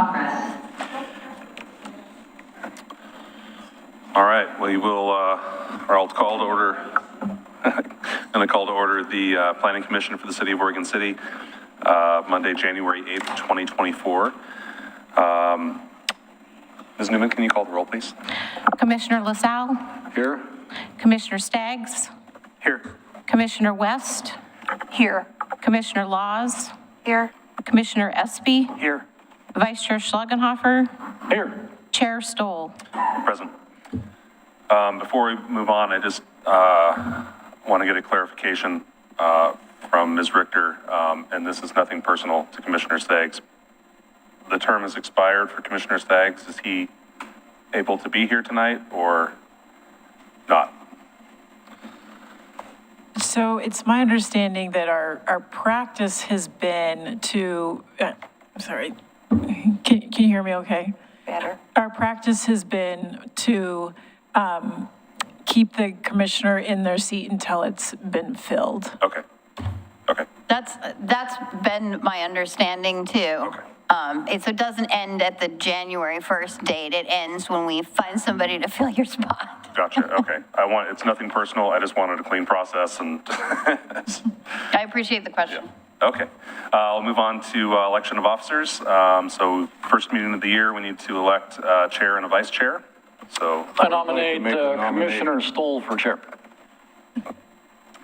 progress. All right, we will, or I'll call to order, going to call to order the Planning Commission for the City of Oregon City, Monday, January 8th, 2024. Ms. Newman, can you call the roll, please? Commissioner LaSalle? Here. Commissioner Staggs? Here. Commissioner West? Here. Commissioner Laws? Here. Commissioner Espy? Here. Vice Chair Schlagenhofer? Here. Chair Stoll? Present. Before we move on, I just want to get a clarification from Ms. Richter, and this is nothing personal to Commissioner Staggs. The term has expired for Commissioner Staggs. Is he able to be here tonight or not? So it's my understanding that our practice has been to, sorry, can you hear me okay? Better. Our practice has been to keep the commissioner in their seat until it's been filled. Okay. Okay. That's been my understanding too. Okay. So it doesn't end at the January 1st date. It ends when we find somebody to fill your spot. Gotcha. Okay. It's nothing personal. I just wanted a clean process and. I appreciate the question. Yeah. Okay. I'll move on to election of officers. So first meeting of the year, we need to elect a chair and a vice chair. So I nominate Commissioner Stoll for chair.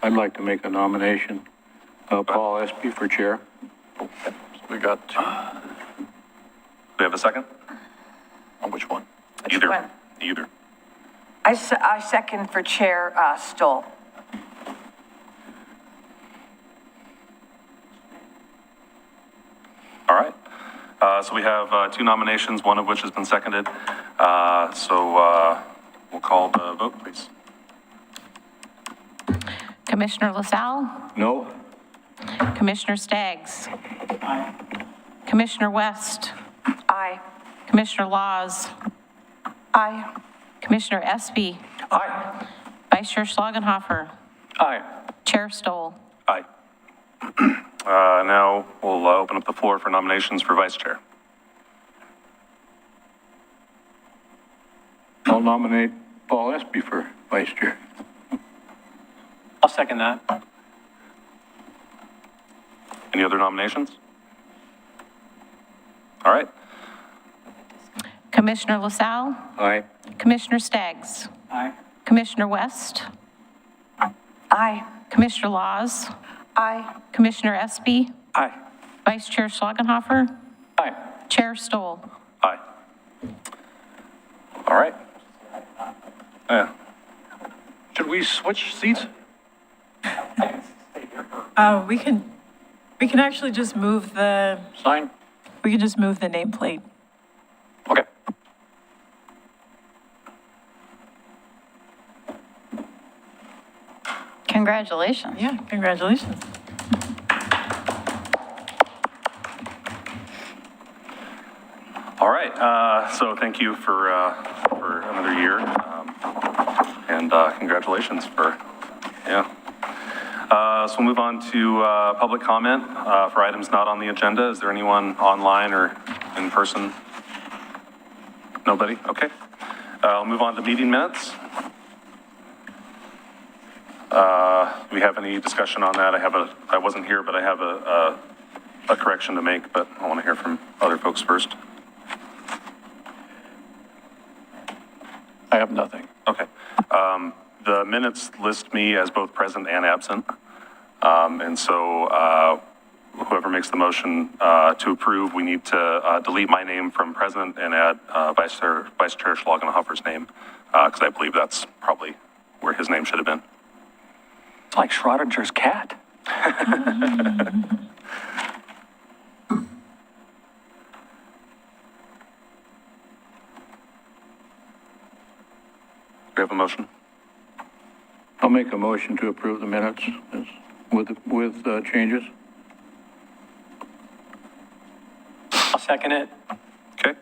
I'd like to make a nomination. Paul Espy for chair. We got two. we have a second? On which one? Either. one? Either. I second for Chair Stoll. All right. So we have two nominations, one of which has been seconded. We'll call the vote, please. Commissioner LaSalle? No? Commissioner Staggs? Aye. Commissioner West? Aye. Commissioner Laws? Aye. Commissioner Espy? Aye. Vice Chair Schlagenhofer? Aye. Chair Stoll? Aye. Now we'll open up the floor for nominations for vice chair. I'll nominate Paul Espy for vice chair. I'll second that. Any other nominations? All right. Commissioner LaSalle? Aye. Commissioner Staggs? Aye. Commissioner West? Aye. Commissioner Laws? Aye. Commissioner Espy? Aye. Vice Chair Schlagenhofer? Aye. Chair Stoll? Aye. All right. Yeah. Should we switch seats? We can actually just move the Sign? nameplate. Okay. Congratulations. Yeah, congratulations. All right. So thank you for another year, and congratulations for yeah. So we'll move on to public comment for items not on the agenda. Is there anyone online or in person? Nobody? Okay. I'll move on to meeting minutes. Do we have any discussion on that? I wasn't here, but I have a correction to make, but I want to hear from other folks first. I have nothing. Okay. The minutes list me as both present and absent. And so whoever makes the motion to approve, we need to delete my name from present and add Vice Chair Schlagenhofer's name, because I believe that's probably where his name should have been. It's like Schrodinger's cat. Do we have a motion? I'll make a motion to approve the minutes with changes. I'll second it. Okay.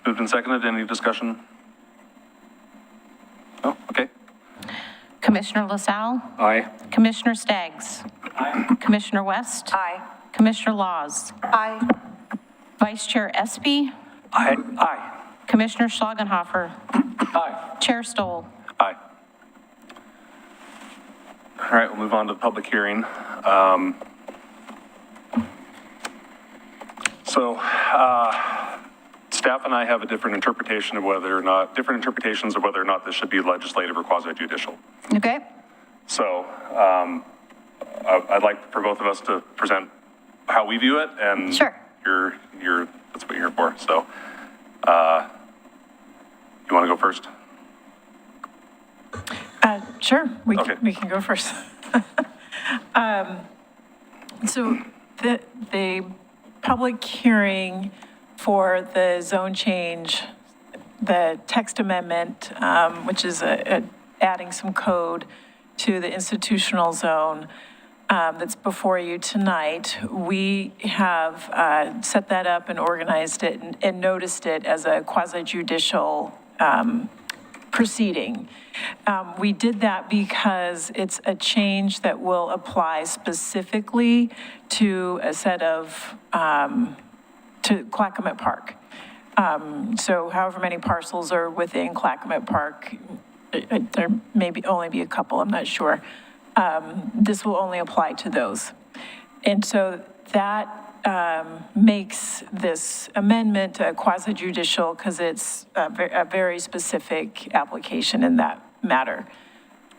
Moved and seconded. Any discussion? Oh, okay. Commissioner LaSalle? Aye. Commissioner Staggs? Aye. Commissioner West? Aye. Commissioner Laws? Aye. Vice Chair Espy? Aye. Commissioner Schlagenhofer, Aye. Chair Stoll. Aye. All right, we'll move on to the public hearing. Staff and I have a different interpretation of different interpretations of whether or not this should be legislative or quasi-judicial. Okay? So I'd like for both of us to present how we view it, and Sure. that's what you're here for. So you want to go first? Sure, Okay. we can go first. So the public hearing for the zone change, the text amendment, which is adding some code to the institutional zone that's before you tonight, we have set that up and organized it and noticed it as a quasi-judicial proceeding. We did that because it's a change that will apply specifically to a set of, to Clackamas Park. So however many parcels are within Clackamas Park, there may only be a couple, I'm not sure. This will only apply to those. And so that makes this amendment quasi-judicial because it's a very specific application in that matter.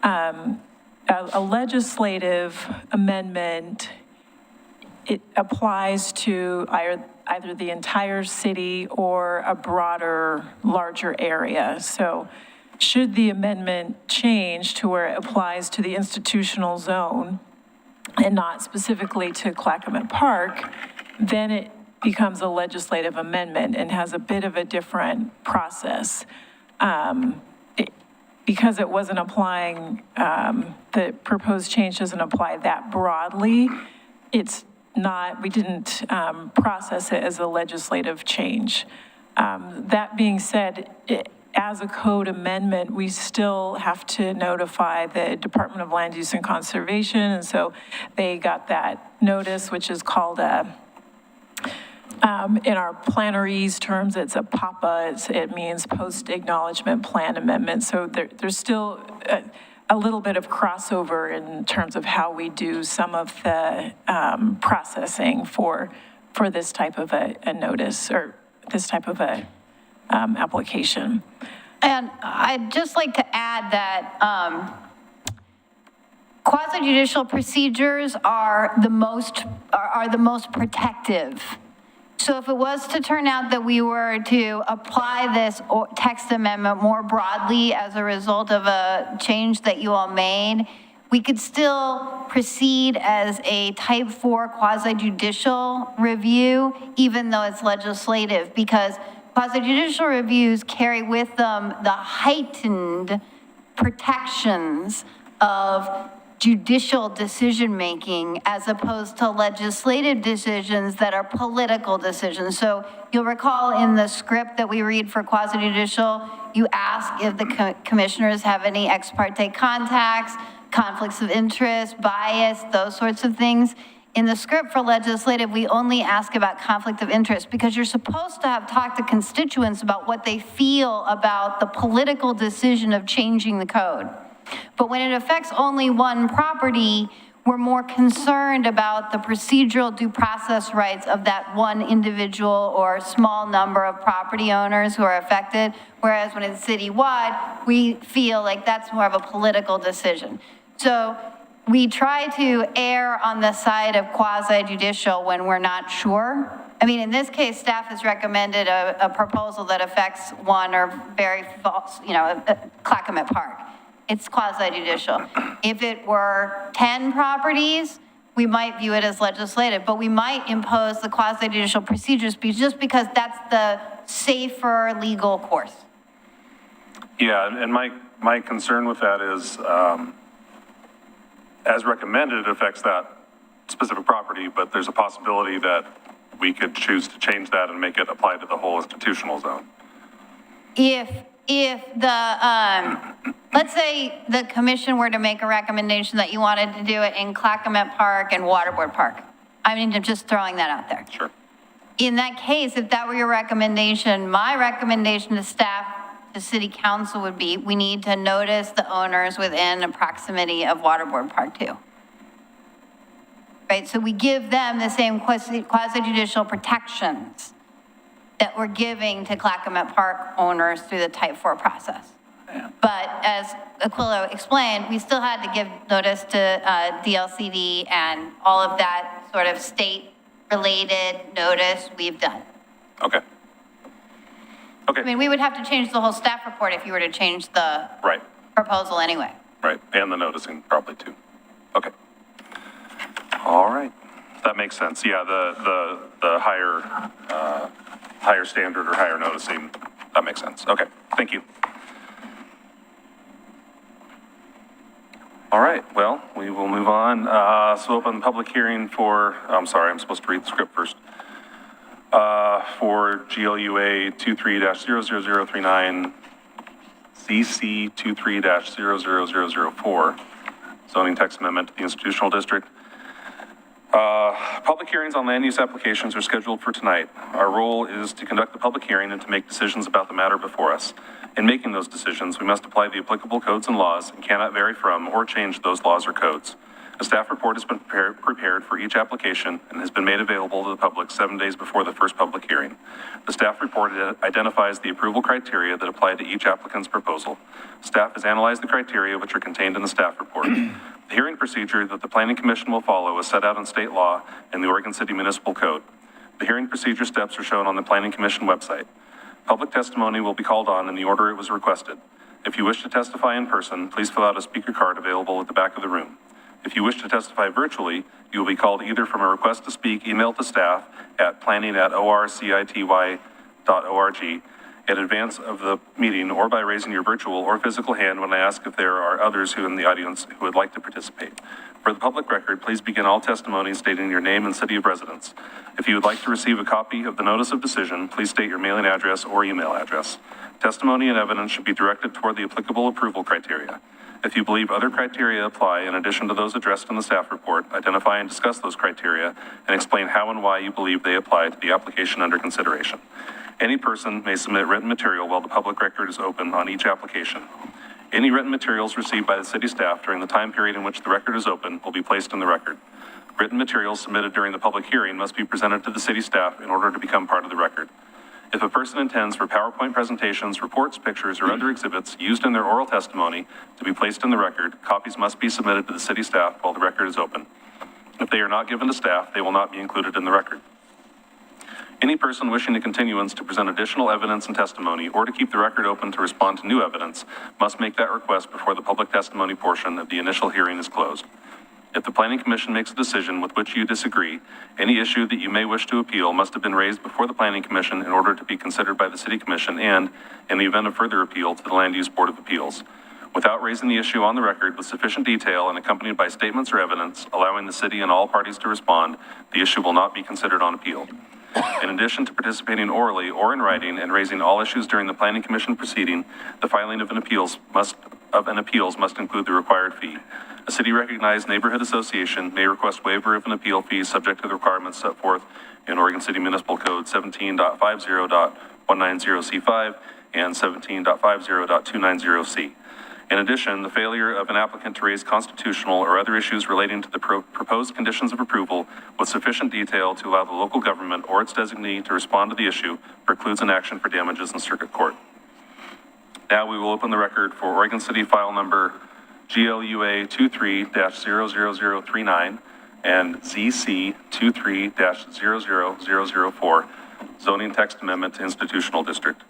A legislative amendment, it applies to either the entire city or a broader, larger area. So should the amendment change to where it applies to the institutional zone and not specifically to Clackamas Park, then it becomes a legislative amendment and has a bit of a different process. Because it wasn't applying, the proposed change doesn't apply that broadly, it's not, we didn't process it as a legislative change. That being said, as a code amendment, we still have to notify the Department of Land Use and Conservation, and so they got that notice, which is called in our plannerese terms, it's a PAPA, it means Post-Acknowledgement Plan Amendment, so there's still a little bit of crossover in terms of how we do some of the processing for this type of a notice, or this type of a application. And I'd just like to add that quasi-judicial procedures are the most protective. So if it was to turn out that we were to apply this text amendment more broadly as a result of a change that you all made, we could still proceed as a type 4 quasi-judicial review, even though it's legislative, because quasi-judicial reviews carry with them the heightened protections of judicial decision-making as opposed to legislative decisions that are political decisions. So you'll recall in the script that we read for quasi-judicial, you ask if the commissioners have any ex parte contacts, conflicts of interest, bias, those sorts of things. In the script for legislative, we only ask about conflict of interest because you're supposed to have talked to constituents about what they feel about the political decision of changing the code. But when it affects only one property, we're more concerned about the procedural due process rights of that one individual or small number of property owners who are affected, whereas when it's citywide, we feel like that's more of a political decision. So we try to err on the side of quasi-judicial when we're not sure. I mean, in this case, staff has recommended a proposal that affects one or very false, Clackamas Park. It's quasi-judicial. If it were 10 properties, we might view it as legislative, but we might impose the quasi-judicial procedures just because that's the safer legal course. Yeah, and my concern with that is, as recommended, it affects that specific property, but there's a possibility that we could choose to change that and make it apply to the whole institutional zone. If the, let's say the commission were to make a recommendation that you wanted to do it in Clackamas Park and Waterboard Park. I mean, I'm just throwing that out there. Sure. In that case, if that were your recommendation, my recommendation to staff, to city council would be, we need to notice the owners within a proximity of Waterboard Park 2. Right, so we give them the same quasi-judicial protections that we're giving to Clackamas Park owners through the type 4 process. But as Aquila explained, we still had to give notice to DLCD and all of that sort of state-related notice we've done. Okay. Okay. I mean, we would have to change the whole staff report if you were to change the Right, proposal anyway. right, and the noticing probably too. Okay. All right, that makes sense. Yeah, the higher standard or higher noticing, that makes sense. Okay, thank you. All right, well, we will move on. So open public hearing for, I'm sorry, I'm supposed to read the script first. For GLUA 23-00039, CC 23-00004, zoning text amendment to the institutional district. Public hearings on land use applications are scheduled for tonight. Our role is to conduct the public hearing and to make decisions about the matter before us. In making those decisions, we must apply the applicable codes and laws and cannot vary from or change those laws or codes. A staff report has been prepared for each application and has been made available to the public 7 days before the first public hearing. The staff report identifies the approval criteria that apply to each applicant's proposal. Staff has analyzed the criteria which are contained in the staff report. The hearing procedure that the Planning Commission will follow is set out in state law and the Oregon City Municipal Code. The hearing procedure steps are shown on the Planning Commission website. Public testimony will be called on in the order it was requested. If you wish to testify in person, please fill out a speaker card available at the back of the room. If you wish to testify virtually, you will be called either from a request to speak emailed to staff at planning@orcity.org in advance of the meeting or by raising your virtual or physical hand when I ask if there are others who in the audience who would like to participate. For the public record, please begin all testimony stating your name and city of residence. If you would like to receive a copy of the notice of decision, please state your mailing address or email address. Testimony and evidence should be directed toward the applicable approval criteria. If you believe other criteria apply in addition to those addressed in the staff report, identify and discuss those criteria and explain how and why you believe they apply to the application under consideration. Any person may submit written material while the public record is open on each application. Any written materials received by the city staff during the time period in which the record is open will be placed in the record. Written materials submitted during the public hearing must be presented to the city staff in order to become part of the record. If a person intends for PowerPoint presentations, reports, pictures, or other exhibits used in their oral testimony to be placed in the record, copies must be submitted to the city staff while the record is open. If they are not given to staff, they will not be included in the record. Any person wishing a continuance to present additional evidence and testimony or to keep the record open to respond to new evidence must make that request before the public testimony portion of the initial hearing is closed. If the Planning Commission makes a decision with which you disagree, any issue that you may wish to appeal must have been raised before the Planning Commission in order to be considered by the City Commission and, in the event of further appeal, to the Land Use Board of Appeals. Without raising the issue on the record with sufficient detail and accompanied by statements or evidence allowing the city and all parties to respond, the issue will not be considered on appeal. In addition to participating orally or in writing and raising all issues during the Planning Commission proceeding, the filing of an appeals must include the required fee. A city-recognized neighborhood association may request waiver of an appeal fee subject to the requirements set forth in Oregon City Municipal Code 17.50.190C5 and 17.50.290C. In addition, the failure of an applicant to raise constitutional or other issues relating to the proposed conditions of approval with sufficient detail to allow the local government or its designee to respond to the issue precludes an action for damages in circuit court. Now we will open the record for Oregon City file number GLUA 23-00039 and ZC 23-00004, zoning text amendment to institutional district.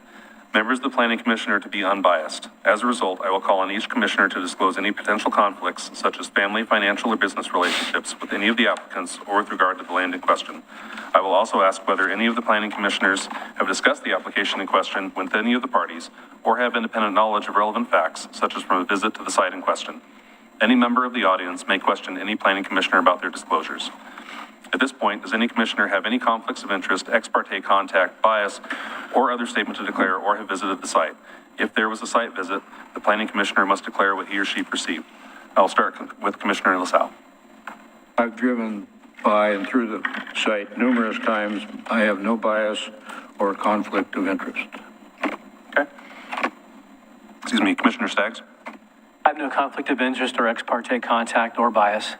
Members of the Planning Commission are to be unbiased. As a result, I will call on each commissioner to disclose any potential conflicts, such as family, financial, or business relationships with any of the applicants or with regard to the land in question. I will also ask whether any of the planning commissioners have discussed the application in question with any of the parties or have independent knowledge of relevant facts, such as from a visit to the site in question. Any member of the audience may question any planning commissioner about their disclosures. At this point, does any commissioner have any conflicts of interest, ex parte contact, bias, or other statement to declare or have visited the site? If there was a site visit, the planning commissioner must declare what he or she perceived. I'll start with Commissioner LaSalle. I've driven by and through the site numerous times. I have no bias or conflict of interest. Okay. Excuse me, Commissioner Staggs? I have no conflict of interest or ex parte contact or bias.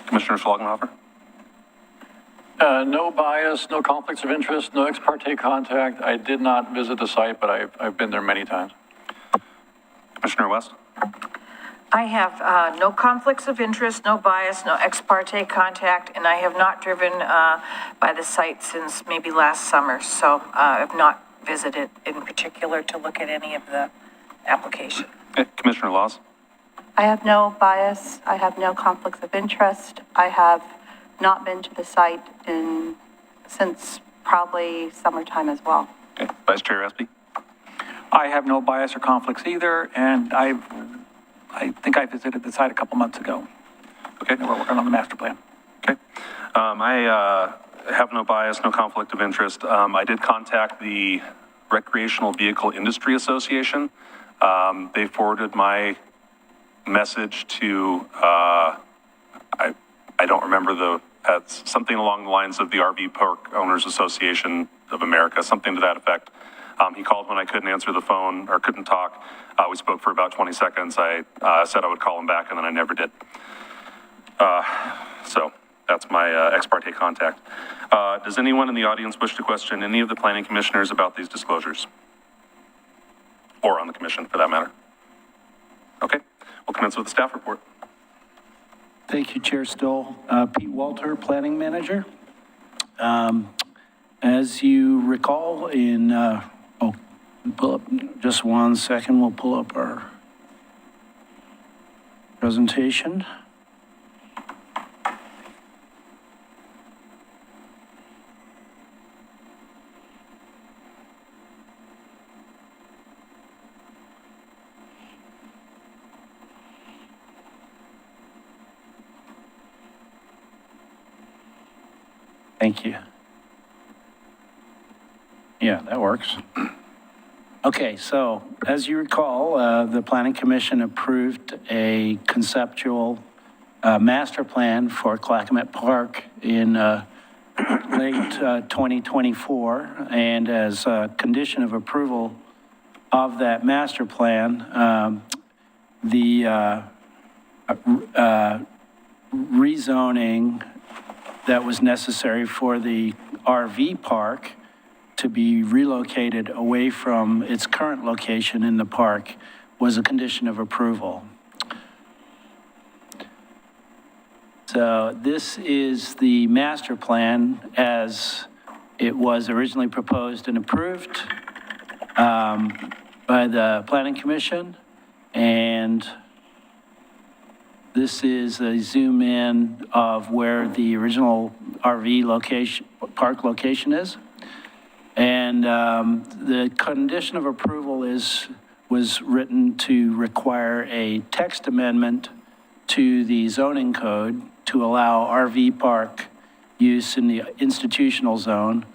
Commissioner Schlagenhofer? No bias, no conflicts of interest, no ex parte contact. I did not visit the site, but I've been there many times. Commissioner West? I have no conflicts of interest, no bias, no ex parte contact, and I have not driven by the site since maybe last summer, so I've not visited in particular to look at any of the application. Okay. Commissioner Laws? I have no bias. I have no conflicts of interest. I have not been to the site since probably summertime as well. Okay. Vice Chair Espy? I have no bias or conflicts either, and I think I visited the site a couple months ago. Okay. And we're working on the master plan. Okay. I have no bias, no conflict of interest. I did contact the Recreational Vehicle Industry Association. They forwarded my message to, I don't remember something along the lines of the RV Park Owners Association of America, something to that effect. He called when I couldn't answer the phone or couldn't talk. We spoke for about 20 seconds. I said I would call him back, and then I never did. So that's my ex parte contact. Does anyone in the audience wish to question any of the planning commissioners about these disclosures? Or on the commission, for that matter? Okay, we'll commence with the staff report. Thank you, Chair Stoll. Pete Walter, Planning Manager. As you recall pull up just 1 second, we'll pull up our presentation. Thank you. Yeah, that works. Okay, so as you recall, the Planning Commission approved a conceptual master plan for Clackamas Park in late 2024, and as a condition of approval of that master plan, the rezoning that was necessary for the RV park to be relocated away from its current location in the park was a condition of approval. So this is the master plan as it was originally proposed and approved by the Planning Commission. And this is a zoom in of where the original RV location, park location is. And the condition of approval was written to require a text amendment to the zoning code to allow RV park use in the institutional zone.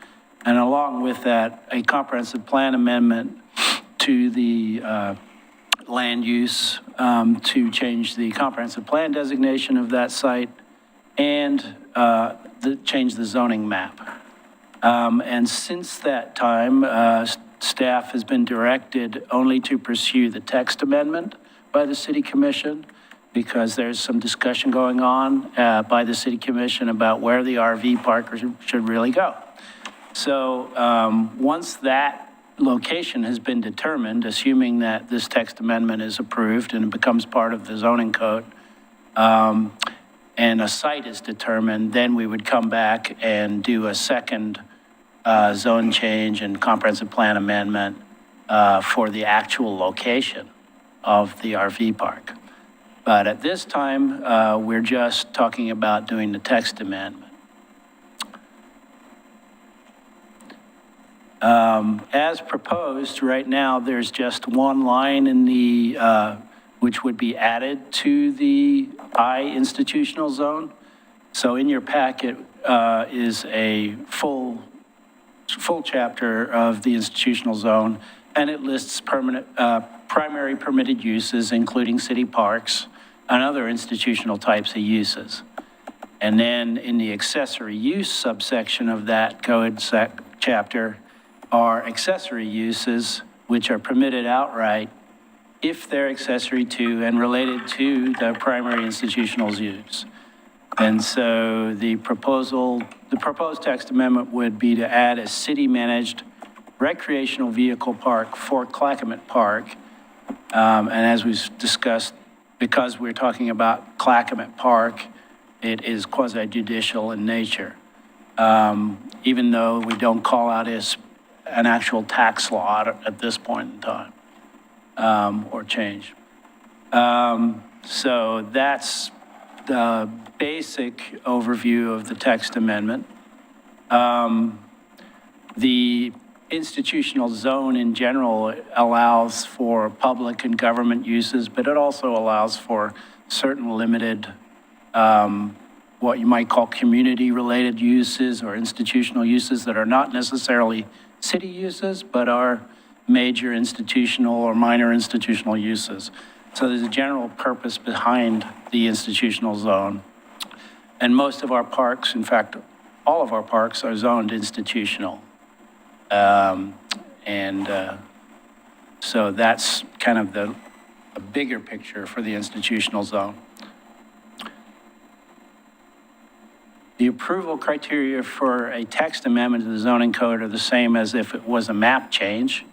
And along with that, a comprehensive plan amendment to the land use to change the comprehensive plan designation of that site and change the zoning map. And since that time, staff has been directed only to pursue the text amendment by the City Commission because there's some discussion going on by the City Commission about where the RV park should really go. So once that location has been determined, assuming that this text amendment is approved and it becomes part of the zoning code, and a site is determined, then we would come back and do a second zone change and comprehensive plan amendment for the actual location of the RV park. But at this time, we're just talking about doing the text amendment. As proposed, right now, there's just one line in the, which would be added to the I institutional zone. So in your packet is a full chapter of the institutional zone, and it lists primary permitted uses, including city parks and other institutional types of uses. And then in the accessory use subsection of that code chapter are accessory uses which are permitted outright if they're accessory to and related to the primary institutional use. And so the proposed text amendment would be to add a city-managed recreational vehicle park for Clackamas Park. And as we've discussed, because we're talking about Clackamas Park, it is quasi-judicial in nature, even though we don't call out as an actual tax law at this point in time, or change. So that's the basic overview of the text amendment. The institutional zone in general allows for public and government uses, but it also allows for certain limited, what you might call community-related uses or institutional uses that are not necessarily city uses, but are major institutional or minor institutional uses. So there's a general purpose behind the institutional zone. And most of our parks, in fact, all of our parks are zoned institutional. So that's kind of the bigger picture for the institutional zone. The approval criteria for a text amendment to the zoning code are the same as if it was a map change.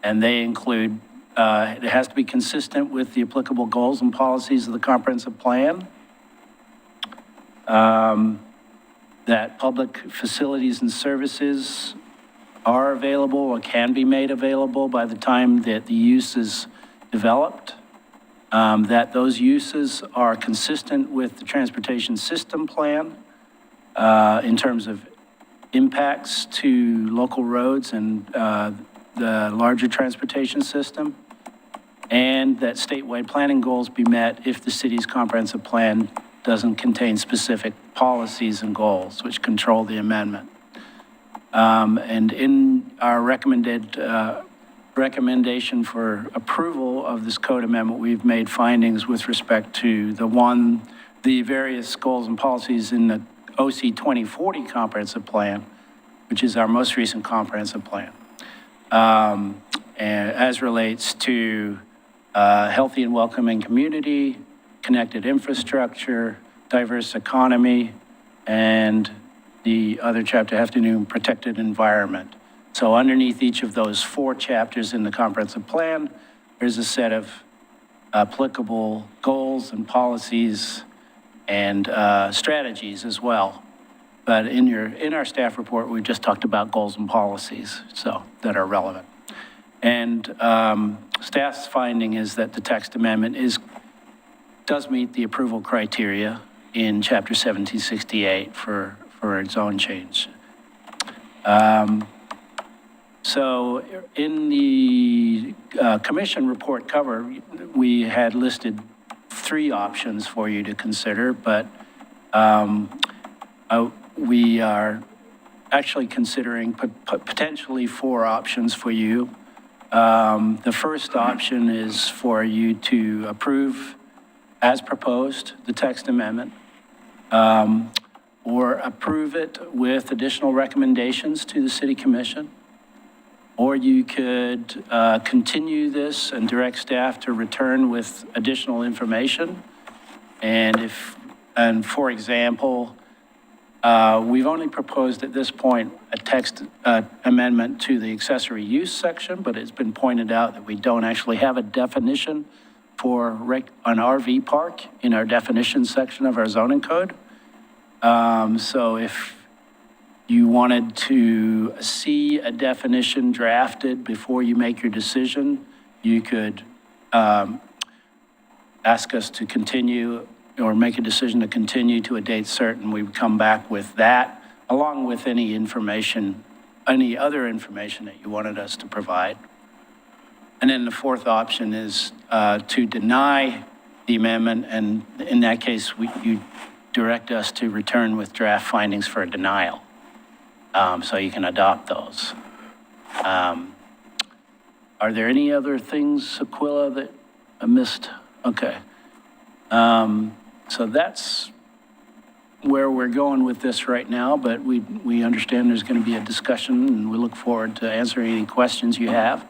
And they include, it has to be consistent with the applicable goals and policies of the comprehensive plan. That public facilities and services are available or can be made available by the time that the use is developed. That those uses are consistent with the transportation system plan in terms of impacts to local roads and the larger transportation system, and that statewide planning goals be met if the city's comprehensive plan doesn't contain specific policies and goals which control the amendment. And in our recommendation for approval of this code amendment, we've made findings with respect to the various goals and policies in the OC 2040 comprehensive plan, which is our most recent comprehensive plan, and as relates to healthy and welcoming community, connected infrastructure, diverse economy, and the other chapter have to do protected environment. So underneath each of those 4 chapters in the comprehensive plan, there's a set of applicable goals and policies and strategies as well. But in our staff report, we just talked about goals and policies, so that are relevant. And staff's finding is that the text amendment does meet the approval criteria in Chapter 1768 for its zone change. So in the commission report cover, we had listed 3 options for you to consider, but we are actually considering potentially 4 options for you. The first option is for you to approve, as proposed, the text amendment, or approve it with additional recommendations to the city commission. Or you could continue this and direct staff to return with additional information. And for example, we've only proposed at this point a text amendment to the accessory use section, but it's been pointed out that we don't actually have a definition for an RV park in our definition section of our zoning code. So if you wanted to see a definition drafted before you make your decision, you could ask us to continue or make a decision to continue to a date certain. We would come back with that, along with any other information that you wanted us to provide. And then the 4th option is to deny the amendment, and in that case, you direct us to return with draft findings for a denial. So you can adopt those. Are there any other things, Aquila, that I missed? Okay. So that's where we're going with this right now, but we understand there's going to be a discussion, and we look forward to answering any questions you have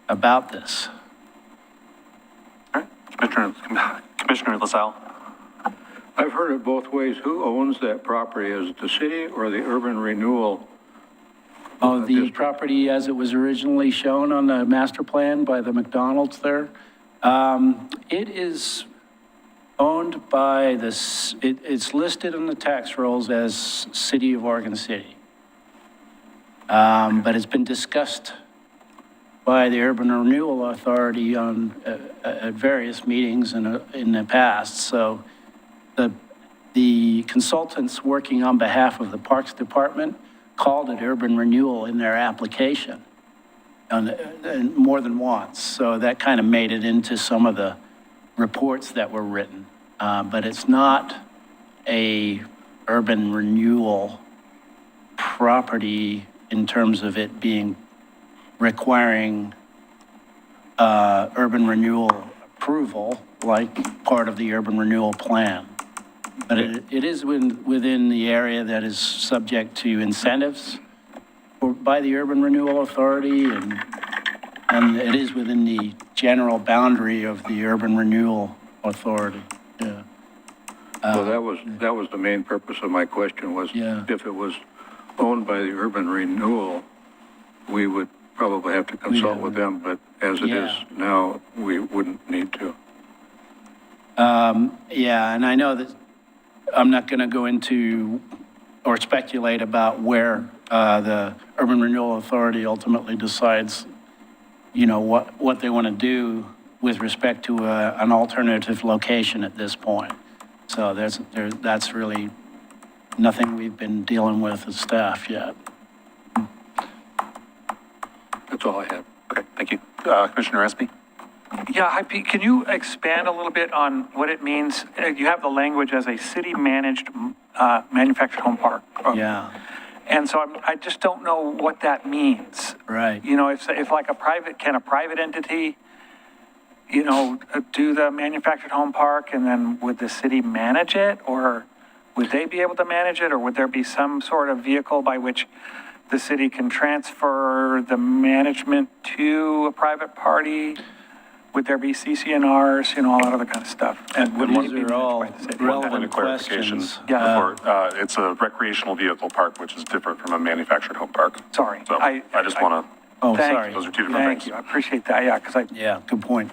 about this. All right, Commissioner LaSalle. I've heard it both ways. Who owns that property? Is it the city or the urban renewal? Oh, the district? property as it was originally shown on the master plan by the McDonald's there, it is owned by this, it's listed in the tax rolls as City of Oregon City. But it's been discussed by the Urban Renewal Authority on, at various meetings in the past. So the consultants working on behalf of the Parks Department called it urban renewal in their application and more than once. So that kind of made it into some of the reports that were written. But it's not a urban renewal property in terms of it being requiring urban renewal approval like part of the urban renewal plan. But it is within the area that is subject to incentives by the Urban Renewal Authority, and it is within the general boundary of the Urban Renewal Authority, yeah. Well, that was the main purpose of my question was Yeah. if it was owned by the urban renewal, we would probably have to consult with them, but as it is Yeah. now, we wouldn't need to. Yeah, and I know that I'm not going to go into or speculate about where the Urban Renewal Authority ultimately decides, you know, what they want to do with respect to an alternative location at this point. So that's really nothing we've been dealing with as staff yet. That's all I have. Okay, thank you. Commissioner Espy? Yeah, hi Pete, can you expand a little bit on what it means? You have the language as a city-managed manufactured home park. Yeah, And so I just don't know what that means. right. You know, if like can a private entity, you know, do the manufactured home park and then would the city manage it? Or would they be able to manage it? Or would there be some sort of vehicle by which the city can transfer the management to a private party? Would there be CCNRs, you know, all that other kind of stuff? And would it These be are managed all by the city? relevant Point of clarification. questions. Yeah. It's a recreational vehicle park, which is different from a manufactured home park. Sorry. So I just want to, Oh, Thank sorry. you. those are two different Thank things. you, I appreciate that, yeah, because Yeah, good point.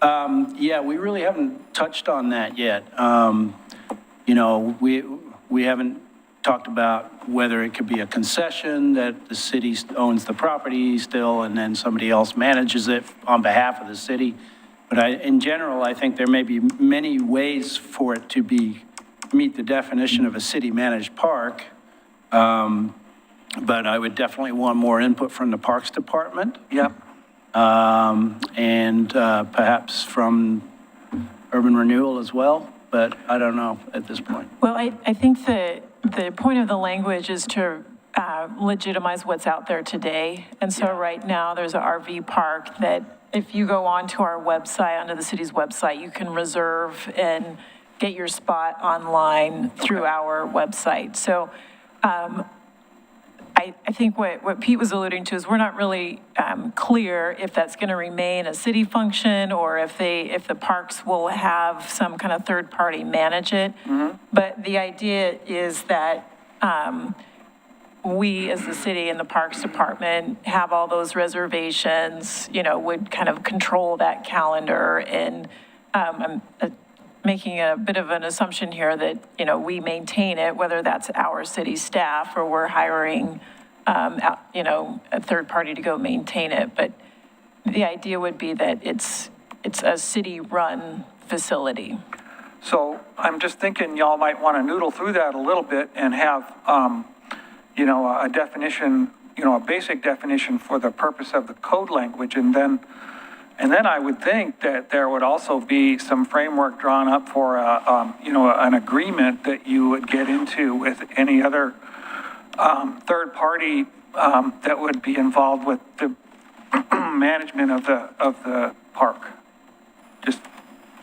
Yeah, we really haven't touched on that yet. You know, we haven't talked about whether it could be a concession that the city owns the property still and then somebody else manages it on behalf of the city. But in general, I think there may be many ways for it to meet the definition of a city-managed park. But I would definitely want more input from the Parks Department. Yep. And perhaps from Urban Renewal as well, but I don't know at this point. Well, I think the point of the language is to legitimize what's out there today. And so right now, there's an RV park that if you go onto our website, onto the city's website, you can reserve and get your spot online through our website. So I think what Pete was alluding to is we're not really clear if that's going to remain a city function or if the parks will have some kind of third party manage it. But the idea is that we as the city and the Parks Department have all those reservations, you know, would kind of control that calendar. And I'm making a bit of an assumption here that, you know, we maintain it, whether that's our city staff or we're hiring, you know, a third party to go maintain it. But the idea would be that it's a city-run facility. So I'm just thinking y'all might want to noodle through that a little bit and have, you know, a definition, you know, a basic definition for the purpose of the code language. And then I would think that there would also be some framework drawn up for, you know, an agreement that you would get into with any other third party that would be involved with the management of the park. Just,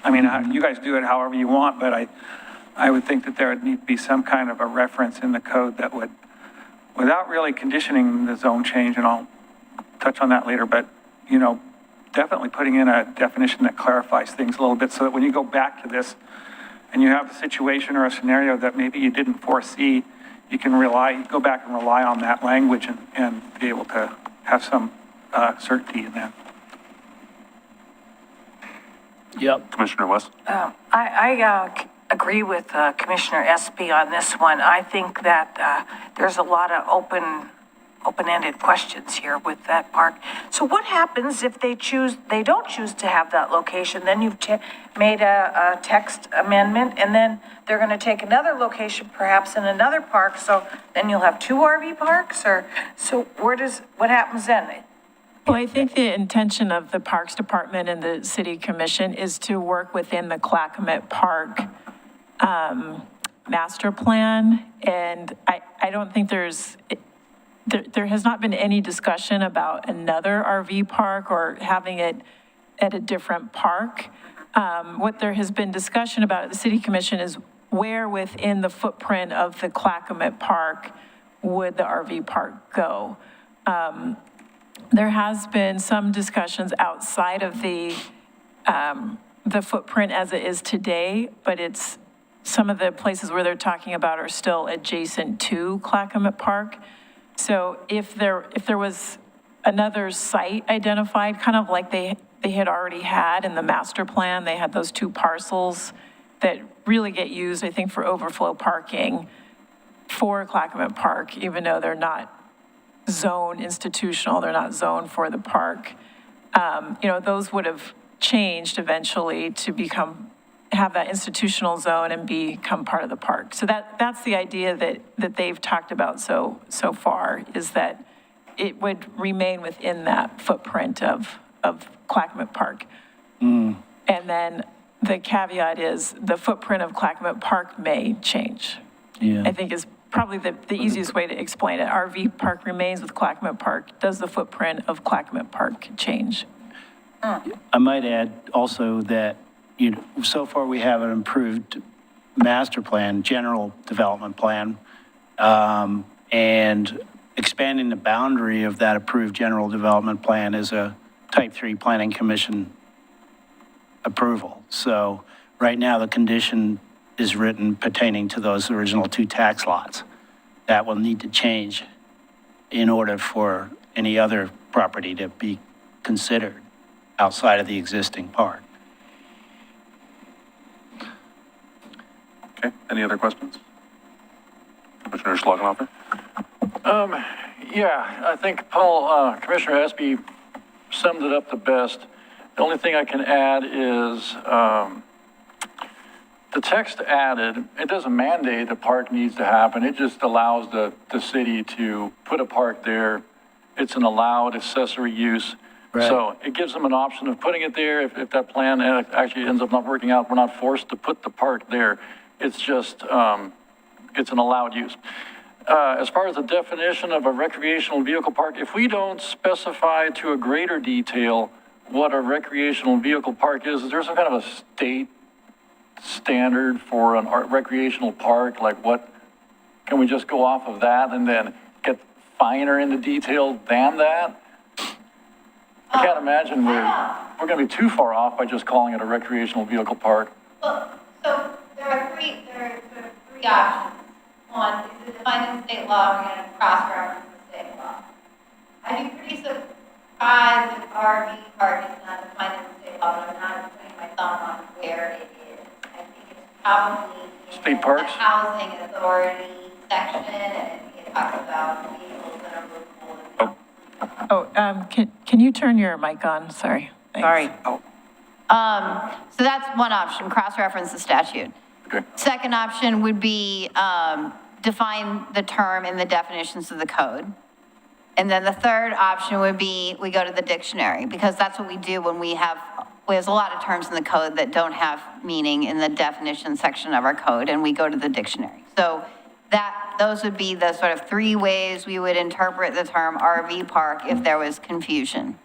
I mean, you guys do it however you want, but I would think that there would need to be some kind of a reference in the code that would, without really conditioning the zone change, and I'll touch on that later, but, you know, definitely putting in a definition that clarifies things a little bit so that when you go back to this and you have a situation or a scenario that maybe you didn't foresee, you can go back and rely on that language and be able to have some certainty in that. Yep. Commissioner West? I agree with Commissioner Espy on this one. I think that there's a lot of open-ended questions here with that park. So what happens if they don't choose to have that location? Then you've made a text amendment, and then they're going to take another location, perhaps in another park, so then you'll have 2 RV parks, or, so what happens then? Well, I think the intention of the Parks Department and the City Commission is to work within the Clackamas Park master plan, and I don't think there has not been any discussion about another RV park or having it at a different park. What there has been discussion about at the City Commission is where within the footprint of the Clackamas Park would the RV park go? There has been some discussions outside of the footprint as it is today, but it's some of the places where they're talking about are still adjacent to Clackamas Park. So if there was another site identified, kind of like they had already had in the master plan, they had those 2 parcels that really get used, I think, for overflow parking for Clackamas Park, even though they're not zone institutional, they're not zoned for the park. You know, those would have changed eventually to have that institutional zone and become part of the park. So that's the idea that they've talked about so far, is that it would remain within that footprint of Clackamas Park. And then the caveat is the footprint of Clackamas Park may change. Yeah. I think is probably the easiest way to explain it. RV park remains with Clackamas Park. Does the footprint of Clackamas Park change? I might add also that, you know, so far we have an improved master plan, general development plan, and expanding the boundary of that approved general development plan is a type 3 planning commission approval. So right now the condition is written pertaining to those original 2 tax lots. That will need to change in order for any other property to be considered outside of the existing park. Okay, any other questions? Commissioner Schlagenhofer? Yeah, I think Commissioner Espy summed it up the best. The only thing I can add is the text added, it doesn't mandate a park needs to happen. It just allows the city to put a park there. It's an allowed accessory use. Right. So it gives them an option of putting it there. If that plan actually ends up not working out, we're not forced to put the park there. It's just, it's an allowed use. As far as the definition of a recreational vehicle park, if we don't specify to a greater detail what a recreational vehicle park is there some kind of a state standard for an recreational park? Like what, can we just go off of that and then get finer in the detail than that? I can't imagine we're going to be too far off by just calling it a recreational vehicle park. Well, so there are three options. One is to define in state law, we're going to cross-reference the state law. I'd be pretty surprised if RV park is not defined in the state law, but I'm not putting my thumb on where it is. I think it's probably in State parks? the housing authority section, and it talks about vehicles that are movable. Can you turn your mic on? Sorry. Thanks. Sorry. So that's one option, cross-reference the statute. Okay. Second option would be define the term in the definitions of the code. And then the third option would be we go to the dictionary, because that's what we do when there's a lot of terms in the code that don't have meaning in the definition section of our code, and we go to the dictionary. So those would be the sort of 3 ways we would interpret the term RV park if there was confusion.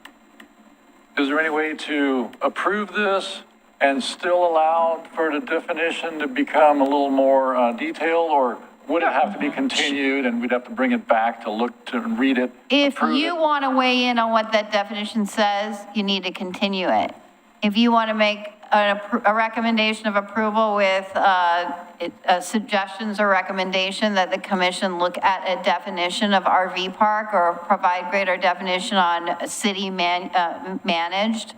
Is there any way to approve this and still allowed for the definition to become a little more detailed, or would it have to be continued and we'd have to bring it back to look, to read it? If approve you it? want to weigh in on what that definition says, you need to continue it. If you want to make a recommendation of approval with suggestions or recommendation that the commission look at a definition of RV park or provide greater definition on city managed,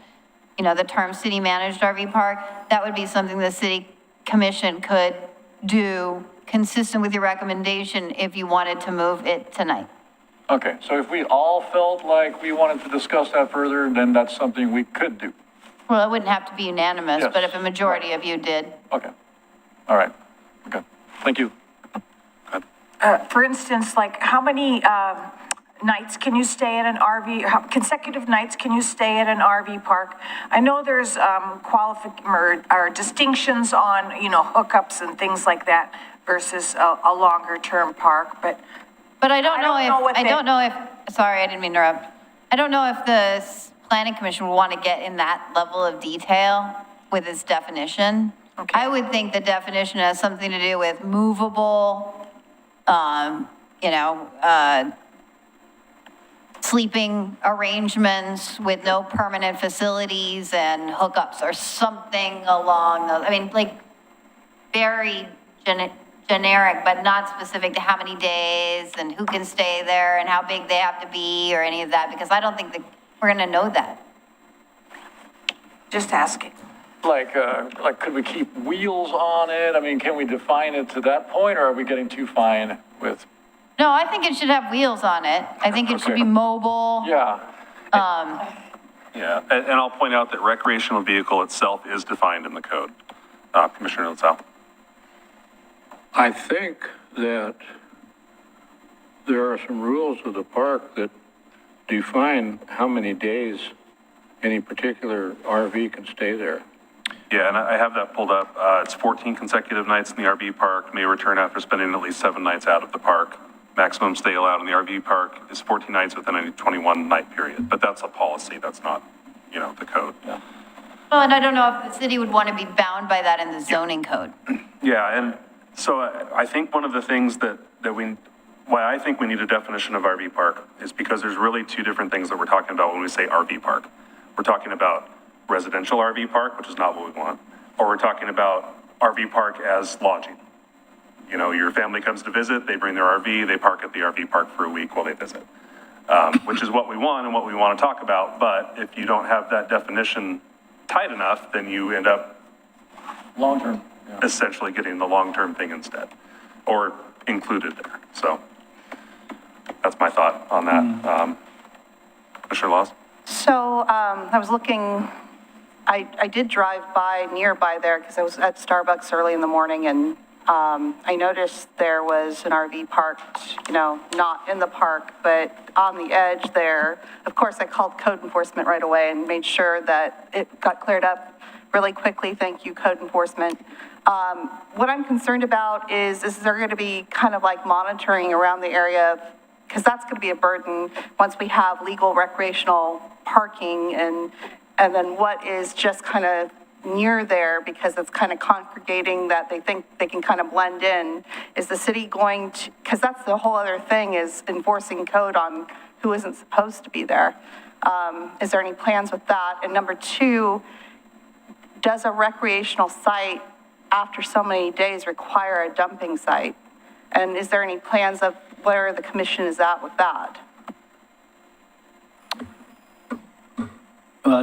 the term city managed RV park, that would be something the city commission could do consistent with your recommendation if you wanted to move it tonight. Okay, so if we all felt like we wanted to discuss that further, then that's something we could do. Well, it wouldn't have to be unanimous, Yes. but if a majority of you did. Okay, all right, okay, thank you. For instance, like how many nights can you stay at an RV, how consecutive nights can you stay at an RV park? I know there's or distinctions on, hookups and things like that versus a longer term park, but But I don't know if, sorry, I didn't mean to interrupt. I don't know if the planning commission would want to get in that level of detail with its definition. Okay. I would think the definition has something to do with movable, sleeping arrangements with no permanent facilities and hookups or something along those, like very generic, but not specific to how many days and who can stay there and how big they have to be or any of that, because I don't think that we're going to know that. just asking. Like, could we keep wheels on it? I mean, can we define it to that point, or are we getting too fine with? No, I think it should have wheels on it. I think it should Okay. be mobile. Yeah, Yeah, and I'll point out that recreational vehicle itself is defined in the code. Commissioner Litzau. I think that there are some rules of the park that define how many days any particular RV can stay there. Yeah, and I have that pulled up. It's 14 consecutive nights in the RV park, may return after spending at least 7 nights out of the park. Maximum stay allowed in the RV park is 14 nights within a 21-night period, but that's a policy, that's not, the code. yeah. Well, and I don't know if the city would want to be bound by that in the zoning code. Yeah, and so I think one of the things why I think we need a definition of RV park is because there's really 2 different things that we're talking about when we say RV park. We're talking about residential RV park, which is not what we want, or we're talking about RV park as lodging. Your family comes to visit, they bring their RV, they park at the RV park for a week while they visit, which is what we want and what we want to talk about. But if you don't have that definition tight enough, then you end up Long-term, yeah. essentially getting the long-term thing instead, or included there. So that's my thought on that. Commissioner Laws? So I was looking, I did drive by nearby there because I was at Starbucks early in the morning, and I noticed there was an RV parked, not in the park, but on the edge there. Of course, I called code enforcement right away and made sure that it got cleared up really quickly. Thank you, code enforcement. What I'm concerned about is there going to be kind of like monitoring around the area, because that's going to be a burden once we have legal recreational parking, and then what is just kind of near there, because it's kind of congregating that they think they can kind of blend in. Is the city going to, because that's the whole other thing, is enforcing code on who isn't supposed to be there. Is there any plans with that? And number 2, does a recreational site after so many days require a dumping site? And is there any plans of where the commission is at with that?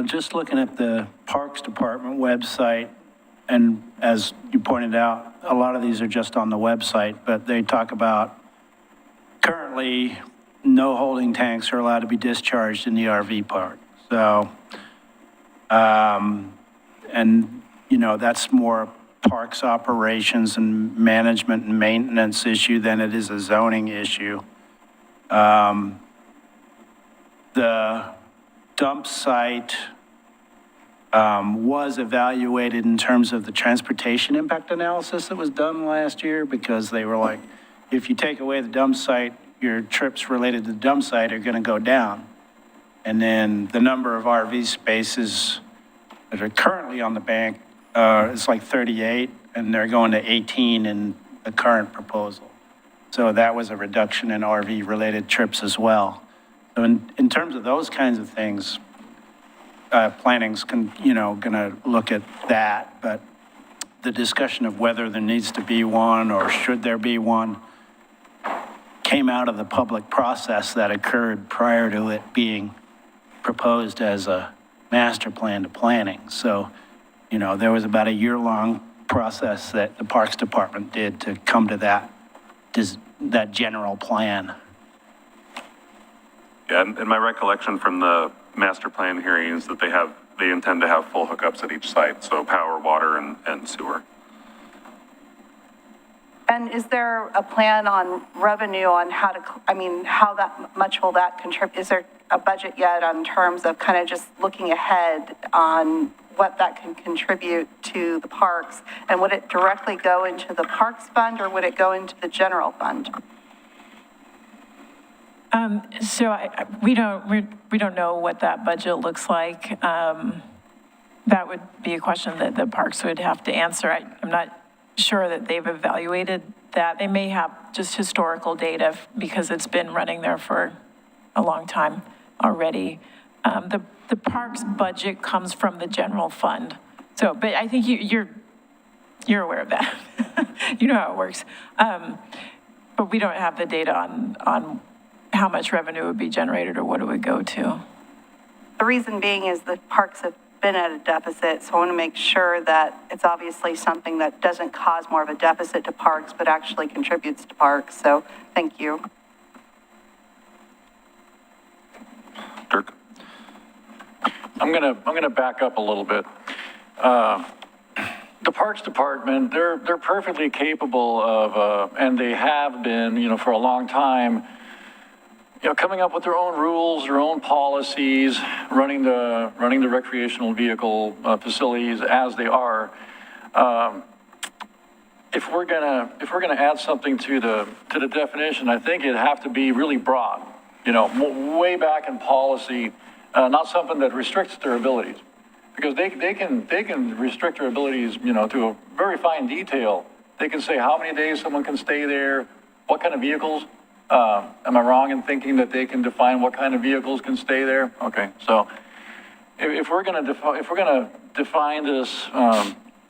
Just looking at the Parks Department website, and as you pointed out, a lot of these are just on the website, but they talk about currently no holding tanks are allowed to be discharged in the RV park. So, that's more parks operations and management and maintenance issue than it is a zoning issue. The dump site was evaluated in terms of the transportation impact analysis that was done last year, because they were like, if you take away the dump site, your trips related to the dump site are going to go down. And then the number of RV spaces that are currently on the bank it's like 38, and they're going to 18 in the current proposal. So that was a reduction in RV-related trips as well. So in terms of those kinds of things, planning's gonna look at that, but the discussion of whether there needs to be one or should there be one came out of the public process that occurred prior to it being proposed as a master plan to planning. So, there was about a year-long process that the Parks Department did to come to that general plan. Yeah, and my recollection from the master plan hearing is that they intend to have full hookups at each site, so power, water, and sewer. And is there a plan on revenue on how that much will that contribute? Is there a budget yet on terms of kind of just looking ahead on what that can contribute to the parks? And would it directly go into the parks fund or would it go into the general fund? So we don't know what that budget looks like. That would be a question that the parks would have to answer. I'm not sure that they've evaluated that. They may have just historical data because it's been running there for a long time already. The parks budget comes from the general fund. So, but I think you're aware of that. You know how it works. But we don't have the data on how much revenue would be generated or what it would go to. The reason being is the parks have been at a deficit, so I want to make sure that it's obviously something that doesn't cause more of a deficit to parks, but actually contributes to parks. So thank you. Dirk? I'm gonna back up a little bit. The Parks Department, they're perfectly capable of, and they have been, for a long time, coming up with their own rules, their own policies, running the recreational vehicle facilities as they are. If we're gonna add something to the definition, I think it'd have to be really broad. Way back in policy, not something that restricts their abilities, because they can restrict their abilities, to a very fine detail. They can say how many days someone can stay there, what kind of vehicles. Am I wrong in thinking that they can define what kind of vehicles can stay there? Okay, so if we're going to define this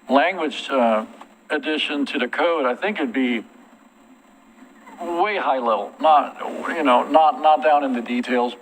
language addition to the code, I think it'd be way high level, not down in the details,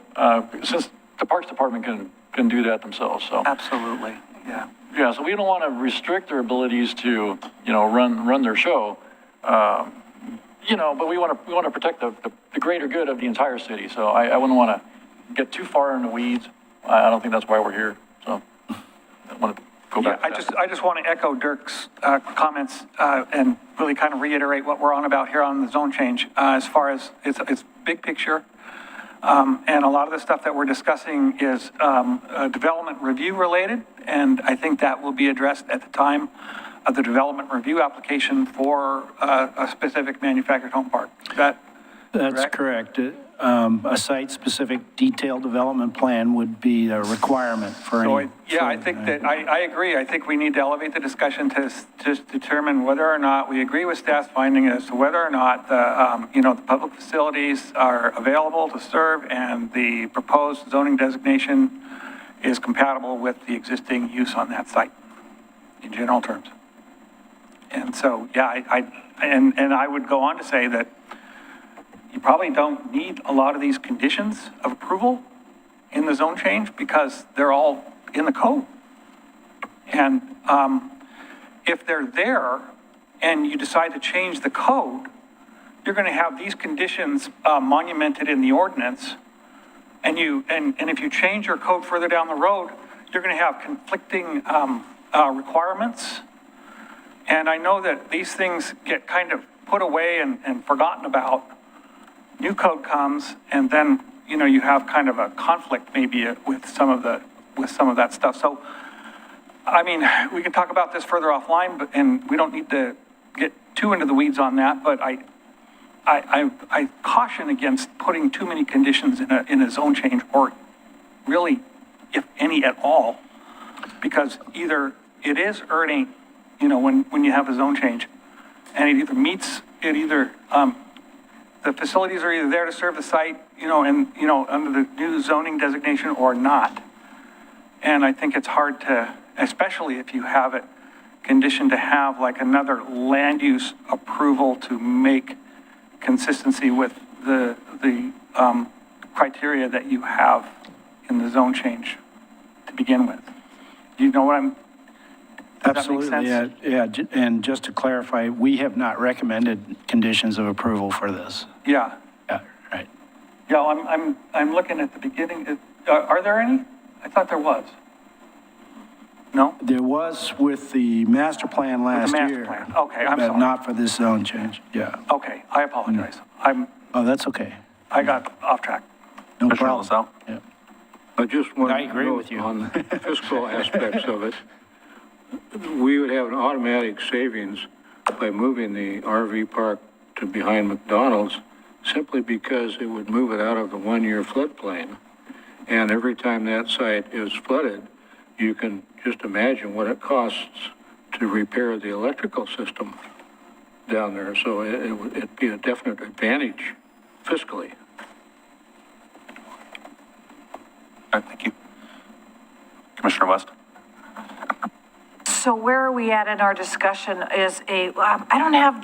since the Parks Department can do that themselves. So Absolutely, yeah. yeah, so we don't want to restrict their abilities to run their show. But we want to protect the greater good of the entire city. So I wouldn't want to get too far in the weeds. I don't think that's why we're here. So I want to go back. I just want to echo Dirk's comments and really kind of reiterate what we're on about here on the zone change. As far as it's big picture, and a lot of the stuff that we're discussing is development review related, and I think that will be addressed at the time of the development review application for a specific manufactured home park. Is that That's correct. A site-specific detailed development plan would be a requirement for any. I think that, I agree. I think we need to elevate the discussion to determine whether or not we agree with staff's finding as to whether or not the public facilities are available to serve and the proposed zoning designation is compatible with the existing use on that site in general terms. And so, I would go on to say that you probably don't need a lot of these conditions of approval in the zone change because they're all in the code. And if they're there and you decide to change the code, you're going to have these conditions monumented in the ordinance. And if you change your code further down the road, you're going to have conflicting requirements. And I know that these things get kind of put away and forgotten about. New code comes, and then, you have kind of a conflict maybe with some of that stuff. So, I mean, we can talk about this further offline, and we don't need to get too into the weeds on that, but I caution against putting too many conditions in a zone change, or really, if any at all, because either it is earning, when you have a zone change. And it either meets, the facilities are either there to serve the site, under the new zoning designation or not. And I think it's hard to, especially if you have it conditioned to have like another land use approval to make consistency with the criteria that you have in the zone change to begin with. Do you know what I'm? Does that make Absolutely, sense? yeah. And just to clarify, we have not recommended conditions of approval for this. Yeah. Yeah, right. Yeah, I'm looking at the beginning. Are there any? I thought there was. No? There was with the master plan last master year. plan. Okay, I'm But sorry. not for this zone change, yeah. Okay, I apologize. Oh, that's okay. I got off track. No Commissioner problem. LaSalle? Yeah. I just want I to agree note with you. on fiscal aspects of it, we would have an automatic savings by moving the RV park to behind McDonald's simply because it would move it out of the one-year floodplain. And every time that site is flooded, you can just imagine what it costs to repair the electrical system down there. So it'd be a definite advantage fiscally. All right, thank you. Commissioner West? So where are we at in our discussion is I don't have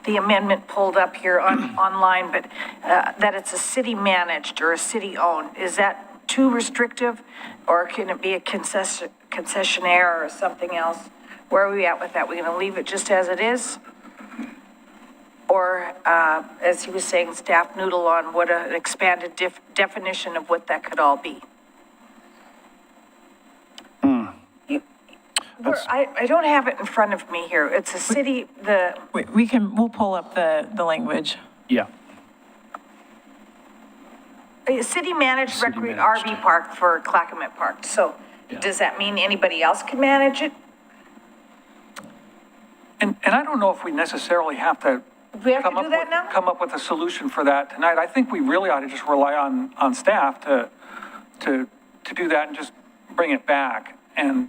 the amendment pulled up here online, but that it's a city managed or a city owned. Is that too restrictive, or can it be a concessionaire or something else? Where are we at with that? We're going to leave it just as it is? Or, as he was saying, staff noodle on what an expanded definition of what that could all be? I don't have it in front of me here. It's a city, We'll pull up the language. Yeah. a city-managed City managed. RV park for Clackamas Park. So does that mean anybody else can manage it? And I don't know if we necessarily have to. Do we have to come up do that with- now? Come up with a solution for that tonight. I think we really ought to just rely on staff to do that and just bring it back. And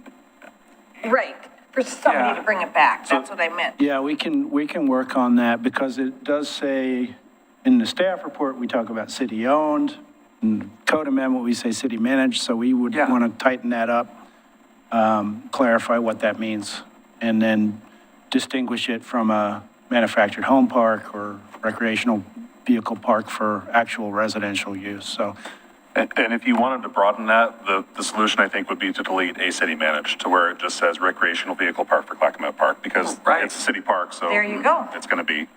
Right, for somebody Yeah. to bring it back. That's what I meant. Yeah, we can work on that because it does say, in the staff report, we talk about city-owned. In code amendment, we say city-managed, so we would Yeah. want to tighten that up, clarify what that means, and then distinguish it from a manufactured home park or recreational vehicle park for actual residential use, so. And if you wanted to broaden that, the solution, I think, would be to delete a city managed to where it just says recreational vehicle park for Clackamas Park, because Right. it's a city park, so. There you go. It's going to be,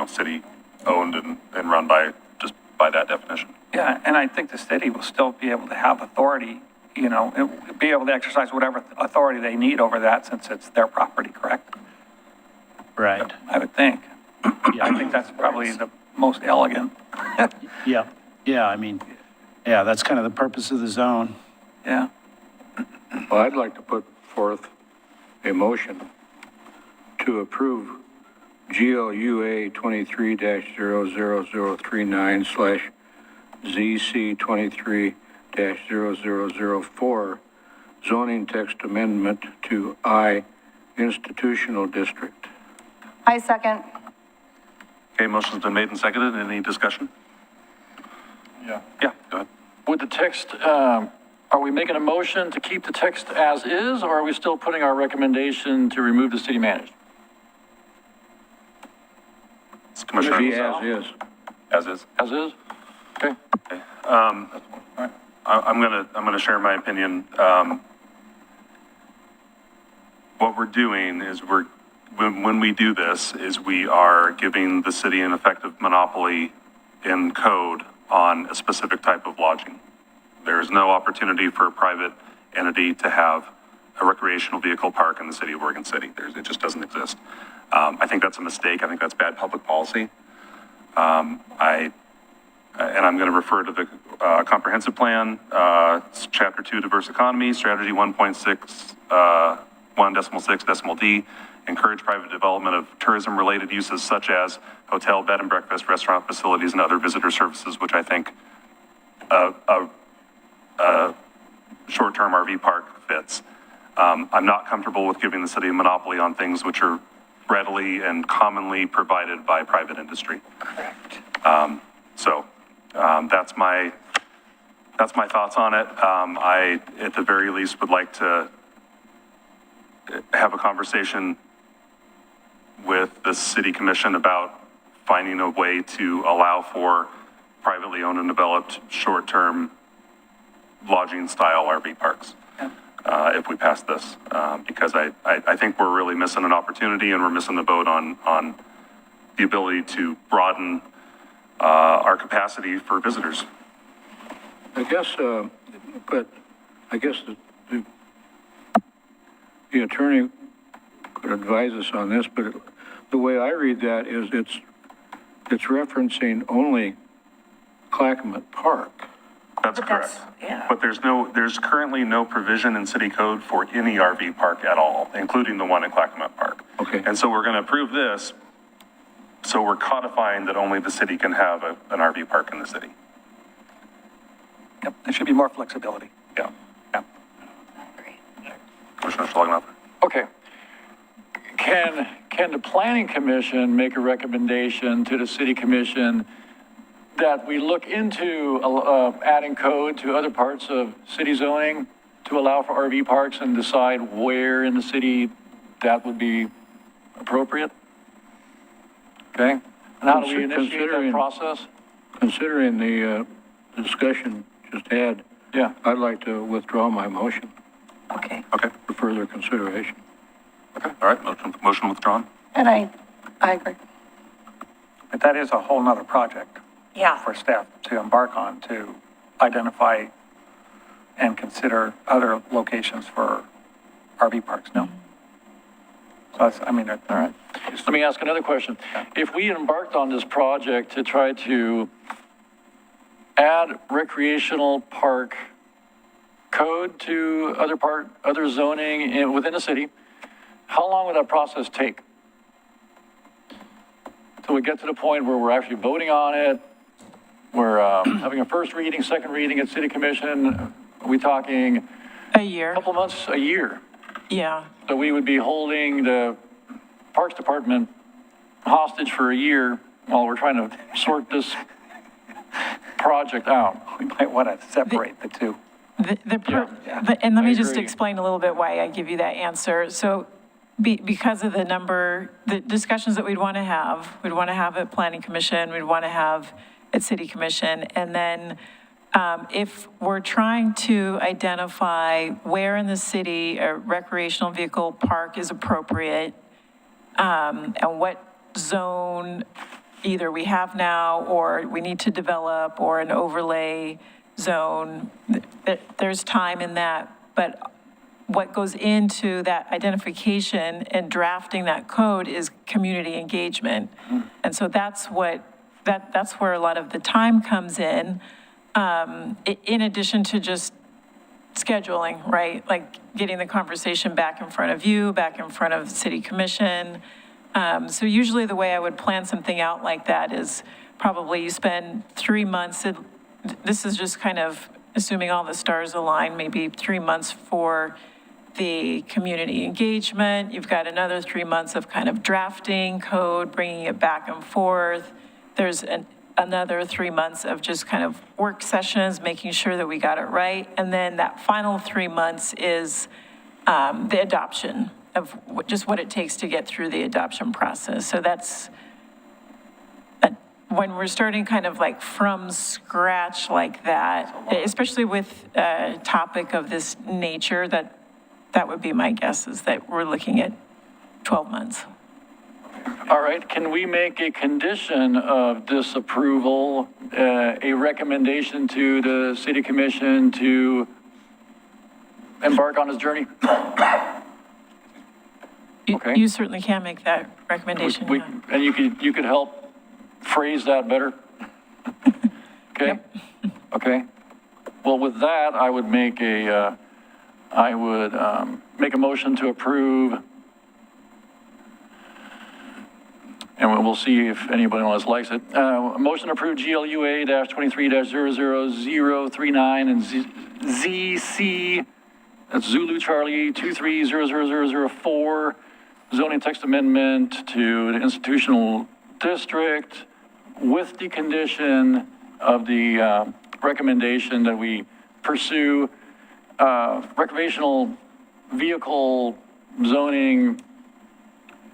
city owned and run by that definition. yeah, and I think the city will still be able to have authority, be able to exercise whatever authority they need over that since it's their property, correct? Right. I would think. I think that's probably the most elegant. Yeah, that's kind of the purpose of the zone. Yeah. Well, I'd like to put forth a motion to approve GLUA 23-00039/ZC 23-0004 zoning text amendment to I institutional district. I second. Okay, motion's been made and seconded. Any discussion? Yeah, go ahead. With the text, are we making a motion to keep the text as is, or are we still putting our recommendation to remove the city managed? It's Commissioner Be LaSalle. as is. As is? As is? Okay. I'm gonna share my opinion. What we're doing is when we do this, is we are giving the city an effective monopoly in code on a specific type of lodging. There's no opportunity for a private entity to have a recreational vehicle park in the city of Oregon City. It just doesn't exist. I think that's a mistake. I think that's bad public policy. And I'm going to refer to the comprehensive plan, chapter 2, diverse economy, strategy 1.6, 1.6.d, encourage private development of tourism-related uses such as hotel, bed and breakfast, restaurant facilities, and other visitor services, which I think a short-term RV park fits. I'm not comfortable with giving the city a monopoly on things which are readily and commonly provided by private industry. Correct. That's my thoughts on it. I, at the very least, would like to have a conversation with the city commission about finding a way to allow for privately owned and developed short-term lodging style RV parks. If we pass this, because I think we're really missing an opportunity and we're missing the boat on the ability to broaden our capacity for visitors. I guess, but I guess the attorney could advise us on this, but the way I read that is it's referencing only Clackamas Park. That's But correct. that's- yeah. But there's currently no provision in city code for any RV park at all, including the one in Clackamas Park. Okay. And so we're going to approve this, so we're codifying that only the city can have an RV park in the city. Yep, there should be more flexibility. Yeah. Yeah. Commissioner Schlagenhofer. Okay. Can the planning commission make a recommendation to the city commission that we look into adding code to other parts of city zoning to allow for RV parks and decide where in the city that would be appropriate? Okay? And how do we initiate that process? Considering the discussion just had, Yeah. I'd like to withdraw my motion Okay. Okay. for further consideration. Okay. All right. Motion withdrawn. And I agree. But that is a whole nother project Yeah. for staff to embark on, to identify and consider other locations for RV parks, no? So that's, I mean, All right. Let me ask another question. If we embarked on this project to try to add recreational park code to other zoning within the city, how long would that process take? Till we get to the point where we're actually voting on it, we're having a first reading, second reading at city commission, are we talking A year, a couple months, a year? yeah. So we would be holding the Parks Department hostage for a year while we're trying to sort this project out. we might want to separate the two. And let I me just agree. explain a little bit why I give you that answer. So because of the discussions that we'd want to have at Planning Commission, we'd want to have at City Commission, and then if we're trying to identify where in the city a recreational vehicle park is appropriate, and what zone either we have now or we need to develop or an overlay zone, there's time in that. But what goes into that identification and drafting that code is community engagement. And so that's where a lot of the time comes in addition to just scheduling, right? Like getting the conversation back in front of you, back in front of City Commission. So usually the way I would plan something out like that is probably you spend 3 months, this is just kind of assuming all the stars align, maybe 3 months for the community engagement. You've got another 3 months of kind of drafting code, bringing it back and forth. There's another 3 months of just kind of work sessions, making sure that we got it right. And then that final 3 months is the adoption of just what it takes to get through the adoption process. So that's, when we're starting kind of like from scratch like that, especially with a topic of this nature, that would be my guess, is that we're looking at 12 months. All right, can we make a condition of this approval, a recommendation to the city commission to embark on this journey? Okay. You certainly can make that recommendation. We- yeah. And you could help phrase that better? Okay? Okay. Well, with that, I would make a motion to approve, and we'll see if anybody else likes it. A motion to approve GLUA-23-00039 and ZC that's Zulu Charlie 230004, zoning text amendment to the institutional district with the condition of the recommendation that we pursue recreational vehicle zoning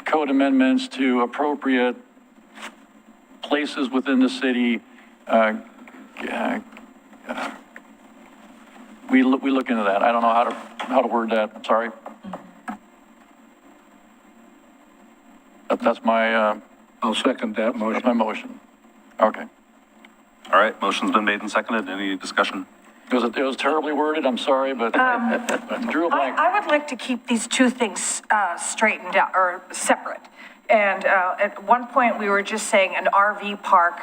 code amendments to appropriate places within the city. We look into that. I don't know how to word that. I'm sorry. That's my I'll second that motion. that's my motion. Okay. All right, motion's been made and seconded. Any discussion? It was terribly worded. I'm sorry, but drew a blank. I would like to keep these two things straightened out, or separate. And at one point, we were just saying an RV park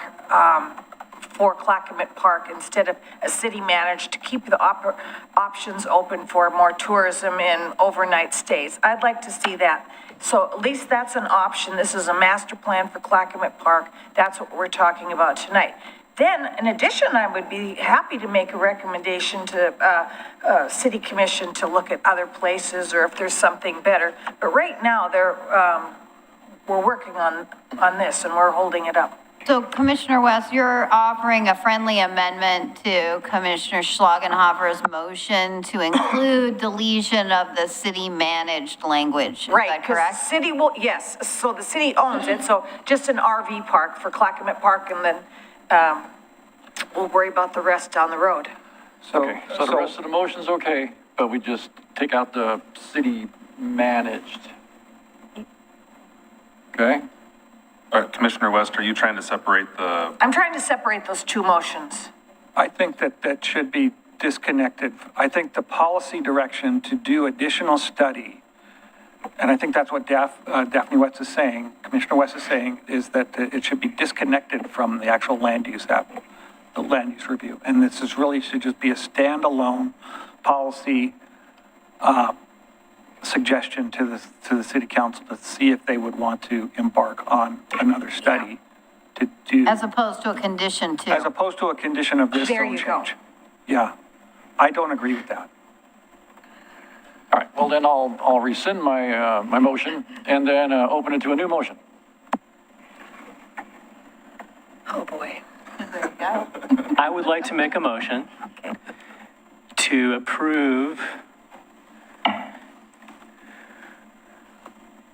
for Clackamas Park instead of a city managed, to keep the options open for more tourism and overnight stays. I'd like to see that. So at least that's an option. This is a master plan for Clackamas Park. That's what we're talking about tonight. Then, in addition, I would be happy to make a recommendation to City Commission to look at other places, or if there's something better. But right now, we're working on this, and we're holding it up. So Commissioner West, you're offering a friendly amendment to Commissioner Schlagenhofer's motion to include deletion of the city-managed language. Is Right, that because the correct? city will, yes, so the city owns it, so just an RV park for Clackamas Park, and then we'll worry about the rest down the road. Okay, so the rest of the motion's okay, but we just take out the city managed. Okay? All right, Commissioner West, are you trying to separate the, I'm trying to separate those two motions. I think that should be disconnected. I think the policy direction to do additional study, and I think that's what Daphne West is saying, Commissioner West is saying, is that it should be disconnected from the actual land use app, the land use review. And this is really should just be a standalone policy suggestion to the city council to see if they would want to embark on another study to do. As opposed to a condition too. As opposed to a condition of this There zone you go. change. Yeah, I don't agree with that. All right, well then I'll rescind my, my motion and then open it to a new motion. Oh, boy. There you go. I would like to make a motion to approve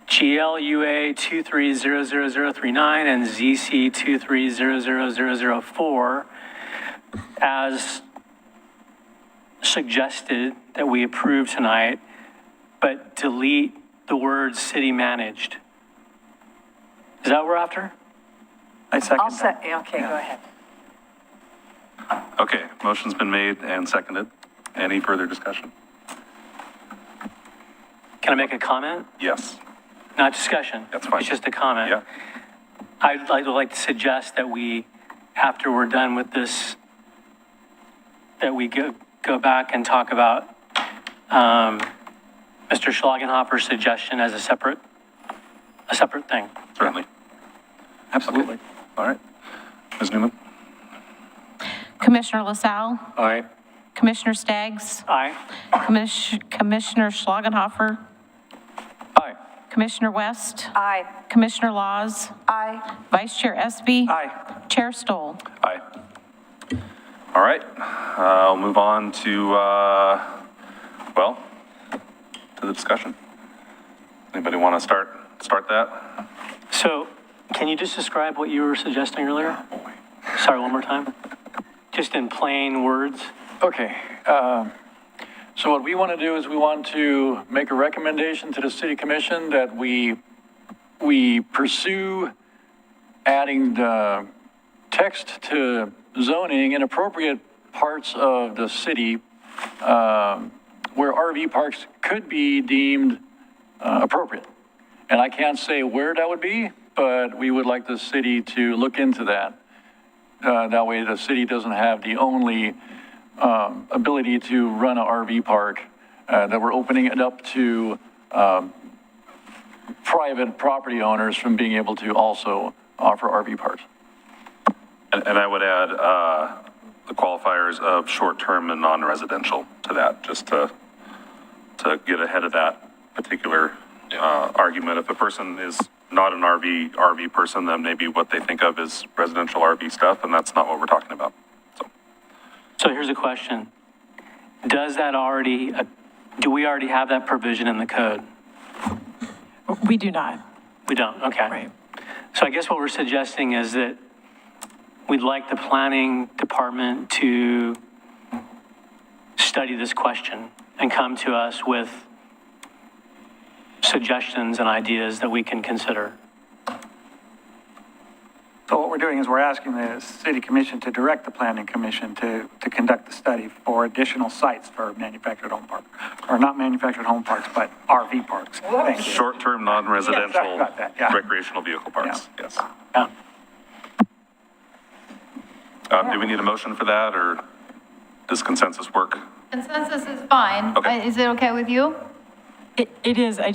GLUA 230039 and ZC 230004 as suggested that we approve tonight, but delete the words city managed. Is that what we're after? I second I'll that. okay, go ahead. okay, motion's been made and seconded. Any further discussion? Can I make a comment? Yes. Not discussion. That's fine. It's just a comment. Yeah. I'd like to suggest that we, after we're done with this, that we go back and talk about Mr. Schlagenhofer's suggestion as a separate thing. Certainly. Absolutely. All right. Ms. Newman? Commissioner LaSalle, Aye. Commissioner Staggs, Aye. Commissioner Schlagenhofer, Aye. Commissioner West, Aye. Commissioner Laws, Aye. Vice Chair Espy, Aye. Chair Stoll. Aye. All right, I'll move on to, well, to the discussion. Anybody want to start that? So can you just describe what you were suggesting earlier? Sorry, one more time. Just in plain words. Okay, so what we want to do is we want to make a recommendation to the city commission that we pursue adding the text to zoning in appropriate parts of the city where RV parks could be deemed appropriate. And I can't say where that would be, but we would like the city to look into that. That way the city doesn't have the only ability to run an RV park, that we're opening it up to private property owners from being able to also offer RV parks. And I would add the qualifiers of short-term and non-residential to that, just to to get ahead of that particular argument. If a person is not an RV person, then maybe what they think of is residential RV stuff, and that's not what we're talking about. So here's a question. Does that already, do we already have that provision in the code? We do not. We don't, okay. Right. So I guess what we're suggesting is that we'd like the planning department to study this question and come to us with suggestions and ideas that we can consider. So what we're doing is we're asking the city commission to direct the planning commission to conduct the study for additional sites for manufactured home park, or not manufactured home parks, but RV parks. Thank you. Short-term, Yeah, sorry non-residential about that, yeah. recreational vehicle parks, yes. Yeah. Do we need a motion for that, or does consensus work? Consensus is fine. Okay. Is it okay with you? It is, I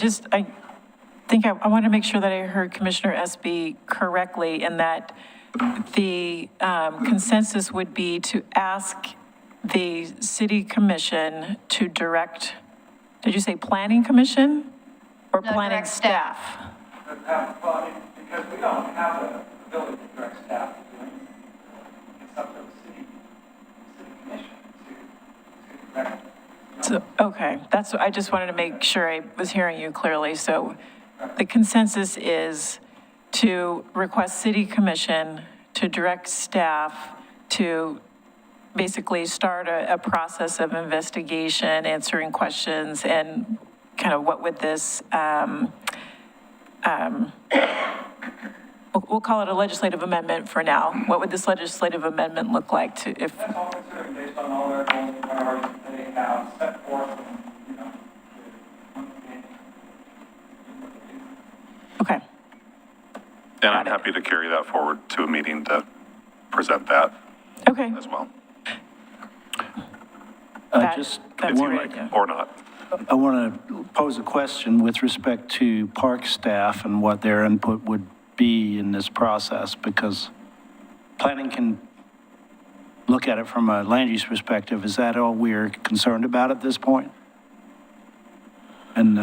think I want to make sure that I heard Commissioner SB correctly in that the consensus would be to ask the city commission to direct, did you say planning commission or No, planning direct staff. Because we don't have the ability to direct staff to do anything. It's up to the city commission to direct. So, okay, that's, I just wanted to make sure I was hearing you clearly. So the consensus is to request city commission to direct staff to basically start a process of investigation, answering questions, and kind of what would this, we'll call it a legislative amendment for now. What would this legislative amendment look like to, if, That's all considering based on all their goals and priorities that they have set forth and, you know, okay. And I'm happy to carry that forward to a meeting to present that Okay. as well, Just That's if a you great like, idea. or not. I want to pose a question with respect to park staff and what their input would be in this process, because planning can look at it from a land use perspective. Is that all we're concerned about at this point? And,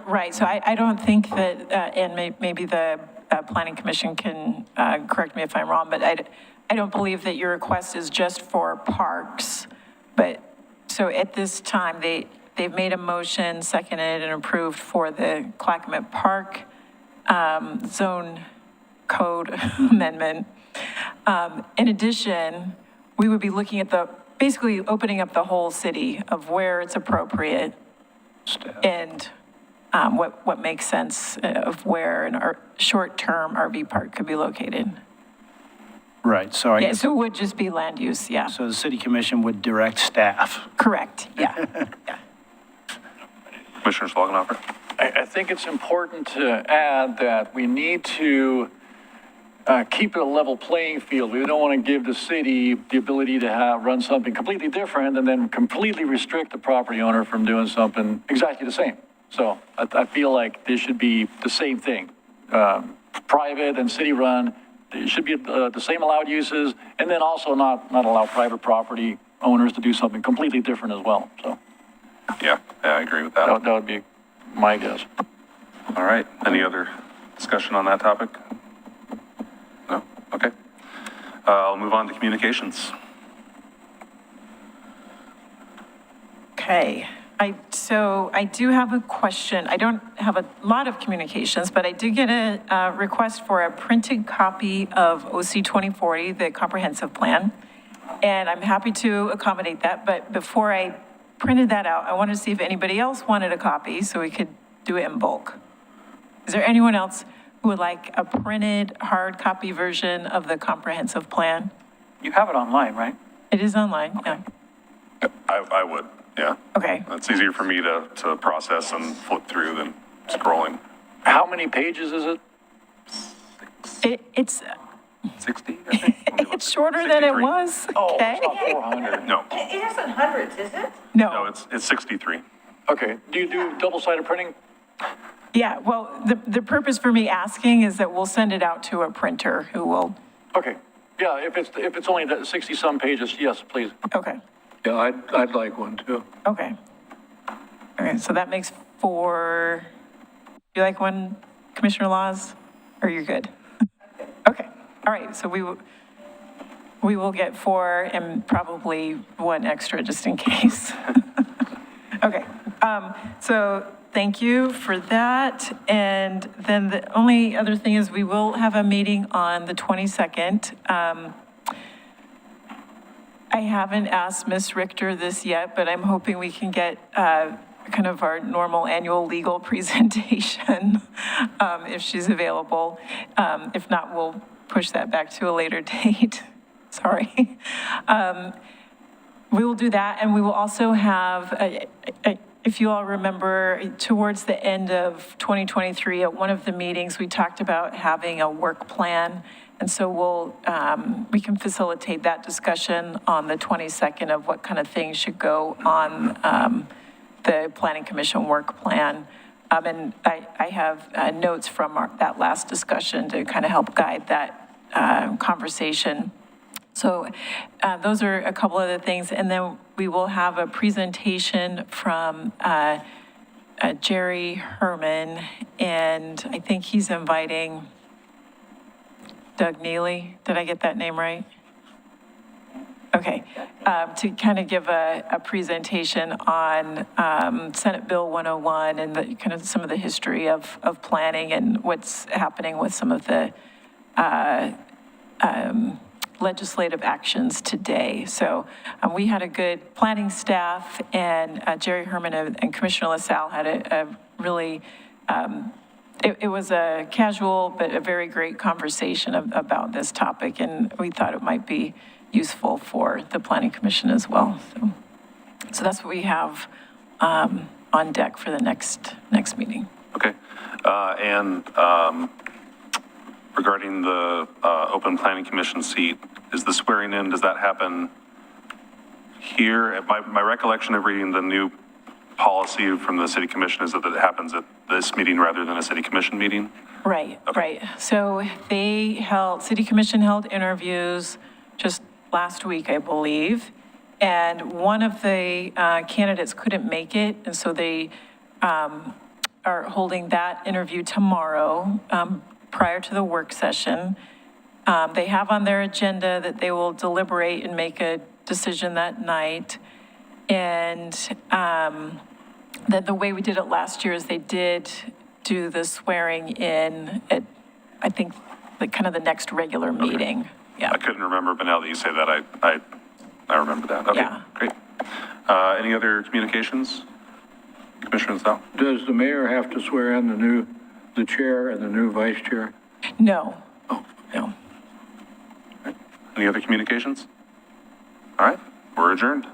Right, so I don't think that, and maybe the planning commission can correct me if I'm wrong, but I don't believe that your request is just for parks. But, so at this time, they've made a motion, seconded and approved for the Clackamas Park zone code amendment. In addition, we would be looking at basically opening up the whole city of where it's appropriate and what makes sense of where a short-term RV park could be located. right, so I Yeah, guess, so it would just be land use, yeah. so the city commission would direct staff. Correct, yeah. Yeah. Commissioner Schlangenhofer? I think it's important to add that we need to keep it a level playing field. We don't want to give the city the ability to run something completely different and then completely restrict the property owner from doing something exactly the same. So I feel like this should be the same thing. Private and city-run, it should be the same allowed uses, and then also not allow private property owners to do something completely different as well. So Yeah, I agree with that. that would be my guess. All right, any other discussion on that topic? No? Okay. I'll move on to communications. Okay, so I do have a question. I don't have a lot of communications, but I did get a request for a printed copy of OC 2040, the comprehensive plan, and I'm happy to accommodate that, but before I printed that out, I wanted to see if anybody else wanted a copy so we could do it in bulk. Is there anyone else who would like a printed hard copy version of the comprehensive plan? You have it online, right? It is online, yeah. I would, yeah. Okay, It's easier for me to process and flip through than scrolling. How many pages is it? it's 60, I think? Let me look. it's shorter than it 63. was, Oh, okay? it's not 400. No, It isn't hundreds, is it? no, it's 63. Okay, do you do double-sided printing? Yeah, well, the purpose for me asking is that we'll send it out to a printer who will, Okay, yeah, if it's only 60-some pages, yes, please. okay, Yeah, I'd like one too. okay. Okay, so that makes 4. You like one, Commissioner Laws? Or you're good? Okay, all right, so we will get 4 and probably 1 extra just in case. Okay, so thank you for that. And then the only other thing is we will have a meeting on the 22nd. I haven't asked Ms. Richter this yet, but I'm hoping we can get kind of our normal annual legal presentation if she's available. If not, we'll push that back to a later date. Sorry. We will do that, and we will also have, if you all remember, towards the end of 2023, at one of the meetings, we talked about having a work plan, and so we can facilitate that discussion on the 22nd of what kind of things should go on the Planning Commission work plan. And I have notes from that last discussion to kind of help guide that conversation. So those are a couple of the things. And then we will have a presentation from Jerry Herman, and I think he's inviting Doug Neely. Did I get that name right? Okay, to kind of give a presentation on Senate Bill 101 and the kind of some of the history of planning and what's happening with some of the legislative actions today. So we had a good planning staff, and Jerry Herman and Commissioner LaSalle had a really, it was a casual but a very great conversation about this topic, and we thought it might be useful for the Planning Commission as well. So that's what we have on deck for the next meeting. Okay. And regarding the open planning commission seat, is the swearing in, does that happen here? My recollection of reading the new policy from the city commission is that it happens at this meeting rather than a city commission meeting? Right, Okay. right. So city commission held interviews just last week, I believe, and one of the candidates couldn't make it, and so they are holding that interview tomorrow, prior to the work session. They have on their agenda that they will deliberate and make a decision that night. And then the way we did it last year is they did do the swearing in at, I think, kind of the next regular meeting. Yeah. I couldn't remember, but now that you say that, I remember that. Okay, Yeah. great. Any other communications? Commissioner LaSalle? Does the mayor have to swear in the chair and the new vice chair? No. Oh. No. Any other communications? All right, we're adjourned.